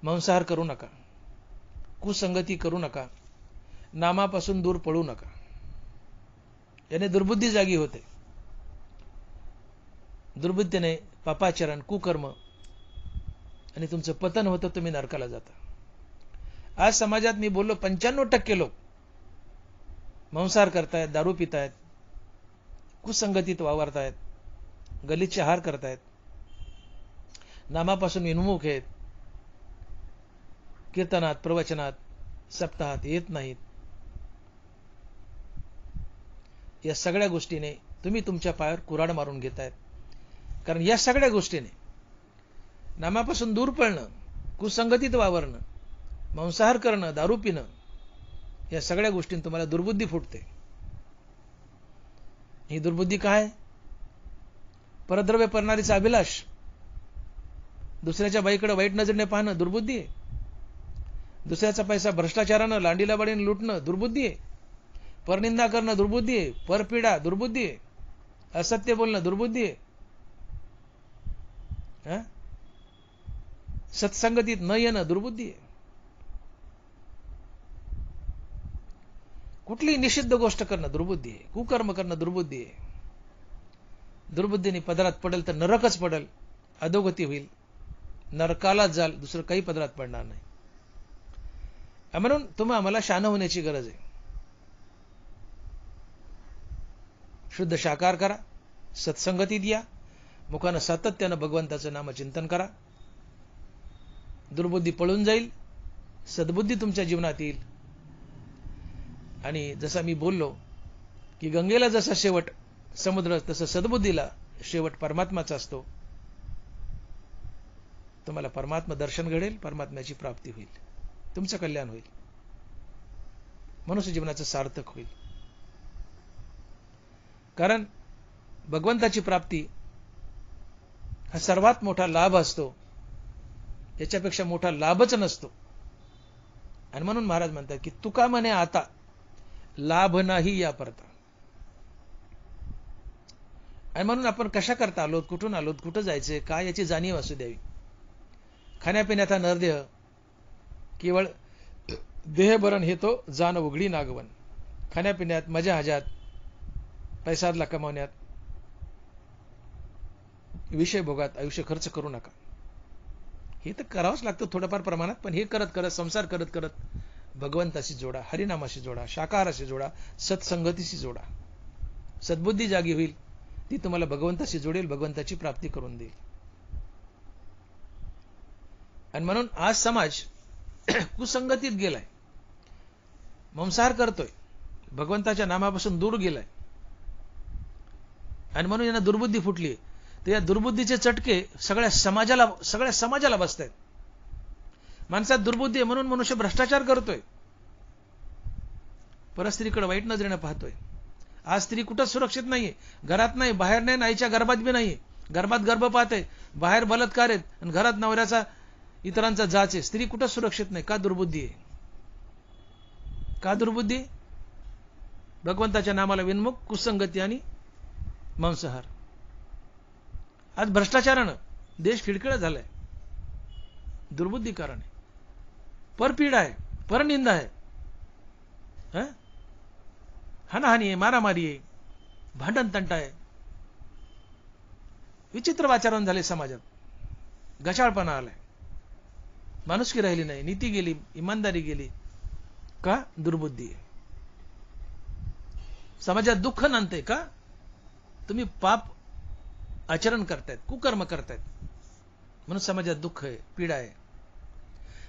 मांसाहार करू नका, कुसंगती करू नका, नामापासून दूर पळू नका. याने दुर्बुद्धी जागी होते. दुर्बुद्धीने पापाचरण, कुकर्म आणि तुमचं पतन होतं, तुम्ही नरकाला जाता. आज समाजात मी बोललो 95% लोक मांसाहार करतायत, दारू पितायत, कुसंगतीत वावरतायत, गलिच्छ आहार करतायत, नामापासून विन्मुख आहेत, कीर्तनात, प्रवचनात, सप्ताहात येत नाहीत. या सगळ्या गोष्टीने तुम्ही तुमच्या पायावर कुऱ्हाड मारून घेतायत. कारण या सगळ्या गोष्टीने नामापासून दूर पळणं, कुसंगतीत वावरणं, मांसाहार करणं, दारू पिणं, या सगळ्या गोष्टींनी तुम्हाला दुर्बुद्धी फुटते. ही दुर्बुद्धी काय? परद्रव्य करणारीचा अभिलाष, दुसऱ्याच्या बाईकडे वाईट नजरेने पाहणं दुर्बुद्धी आहे. दुसऱ्याचा पैसा भ्रष्टाचारानं, लांडीला बाडीनं लुटणं दुर्बुद्धी आहे. परनिंदा करणं दुर्बुद्धी आहे, परपीडा दुर्बुद्धी आहे, असत्य बोलणं दुर्बुद्धी आहे, सत्संगतीत न येणं दुर्बुद्धी आहे. कुठलीही निषिद्ध गोष्ट करणं दुर्बुद्धी आहे, कुकर्म करणं दुर्बुद्धी आहे. दुर्बुद्धीने पदरात पडेल तर नरकच पडेल, अधोगती होईल, नरकालाच जाल, दुसरं काही पदरात पडणार नाही. म्हणून तुम्ही आम्हाला शहाणं होण्याची गरज आहे. शुद्ध शाकाहार करा, सत्संगतीत या, मुखानं सातत्यानं भगवंताचं नामचिंतन करा. दुर्बुद्धी पळून जाईल, सद्बुद्धी तुमच्या जीवनात येईल. आणि जसा मी बोललो की गंगेला जसा शेवट समुद्र, तसं सद्बुद्धीला शेवट परमात्माचा असतो. तुम्हाला परमात्मा दर्शन घडेल, परमात्म्याची प्राप्ती होईल, तुमचं कल्याण होईल, मनुष्य जीवनाचं सार्थक होईल. कारण भगवंताची प्राप्ती हा सर्वात मोठा लाभ असतो, याच्यापेक्षा मोठा लाभच नसतो. आणि म्हणून महाराज म्हणतात की तुका म्हणे आता लाभ नाही या परता. आणि म्हणून आपण कशा करता आलोत, कुठून आलोत, कुठं जायचंय, काय याची जाणीव असू द्यावी. खाण्यापिण्याचा नरदेह केवळ देहभरण हे तो जाण उघडी नागवन. खाण्यापिण्यात, मजा हजात, पैसादला कमावण्यात, विषय भोगात आयुष्य खर्च करू नका. हे तर करावंच लागतं थोडंफार प्रमाणात, पण हे करत करत, संसार करत करत भगवंताशी जोडा, हरिनामाशी जोडा, शाकाहाराशी जोडा, सत्संगतीशी जोडा. सद्बुद्धी जागी होईल, ती तुम्हाला भगवंताशी जोडेल, भगवंताची प्राप्ती करून देईल. आणि म्हणून आज समाज कुसंगतीत गेलाय, मांसाहार करतोय, भगवंताच्या नामापासून दूर गेलाय. आणि म्हणून यांना दुर्बुद्धी फुटली. तर या दुर्बुद्धीचे चटके सगळ्या समाजाला बसतायत. माणसात दुर्बुद्धी आहे म्हणून मनुष्य भ्रष्टाचार करतोय, परस्त्रीकडे वाईट नजरेने पाहतोय. आज स्त्री कुठंच सुरक्षित नाहीये, घरात नाही, बाहेर नाही, आईच्या गर्भात बी नाही. गर्भात गर्भपात आहे, बाहेर बलात्कार आहेत, आणि घरात नवऱ्याचा इतरांचा जाच आहे. स्त्री कुठंच सुरक्षित नाही. का? दुर्बुद्धी आहे. का दुर्बुद्धी? भगवंताच्या नामाला विनमुख, कुसंगती आणि मांसाहार. आज भ्रष्टाचारानं देश खिळखिळा झालाय, दुर्बुद्धी कारण आहे, परपीडा आहे, परनिंदा आहे, हाणाहाणी आहे, मारामारी आहे, भांडण तंटा आहे, विचित्र वातावरण झाले समाजात, गचाळपणा आलाय, माणुसकी राहिली नाही, नीती गेली, इमानदारी गेली. का? दुर्बुद्धी आहे. समाजात दुःख नांदते. का? तुम्ही पाप आचरण करतायत, कुकर्म करतायत, म्हणून समाजात दुःख आहे, पीडा आहे.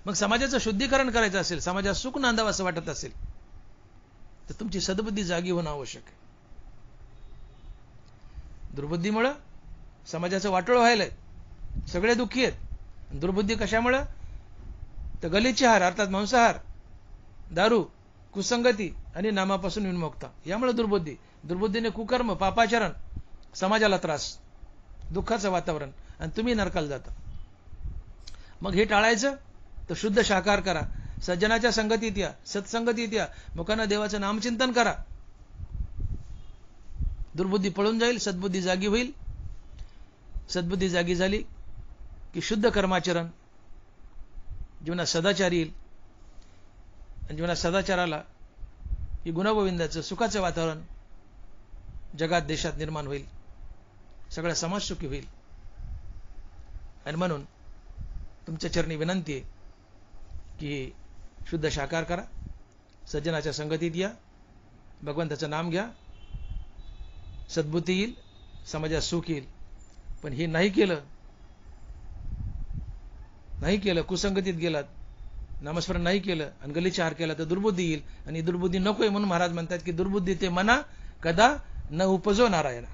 मग समाजाचं शुद्धीकरण करायचं असेल, समाजात सुख नांदावं असं वाटत असेल, तर तुमची सद्बुद्धी जागी होणं आवश्यक आहे. दुर्बुद्धीमुळं समाजाचं वाटोळं व्हायलंय, सगळे दुःखी आहेत. दुर्बुद्धी कशामुळं? तर गलिच्छ आहार अर्थात मांसाहार, दारू, कुसंगती आणि नामापासून विमुक्ता, यामुळे दुर्बुद्धी. दुर्बुद्धीने कुकर्म, पापाचरण, समाजाला त्रास, दुःखाचं वातावरण, आणि तुम्ही नरकाला जाता. मग हे टाळायचं तर शुद्ध शाकाहार करा, सज्जनाच्या संगतीत या, सत्संगतीत या, मुखानं देवाचं नामचिंतन करा. दुर्बुद्धी पळून जाईल, सद्बुद्धी जागी होईल. सद्बुद्धी जागी झाली की शुद्ध कर्माचरण, जीवनात सदाचार येईल. आणि जीवनात सदाचाराला की गुणगोविंदाचं, सुखाचं वातावरण जगात, देशात निर्माण होईल. सगळा समाज सुखी होईल. आणि म्हणून तुमच्या चरणी विनंती आहे की शुद्ध शाकाहार करा, सज्जनाच्या संगतीत या, भगवंताचं नाम घ्या, सद्बुद्धी येईल, समाजात सुख येईल. पण हे नाही केलं, कुसंगतीत गेलात, नामस्मरण नाही केलं आणि गलिच्छ आहार केला तर दुर्बुद्धी येईल. आणि दुर्बुद्धी नकोय म्हणून महाराज म्हणतात की दुर्बुद्धी ते मना कदा न उपजो नारायण.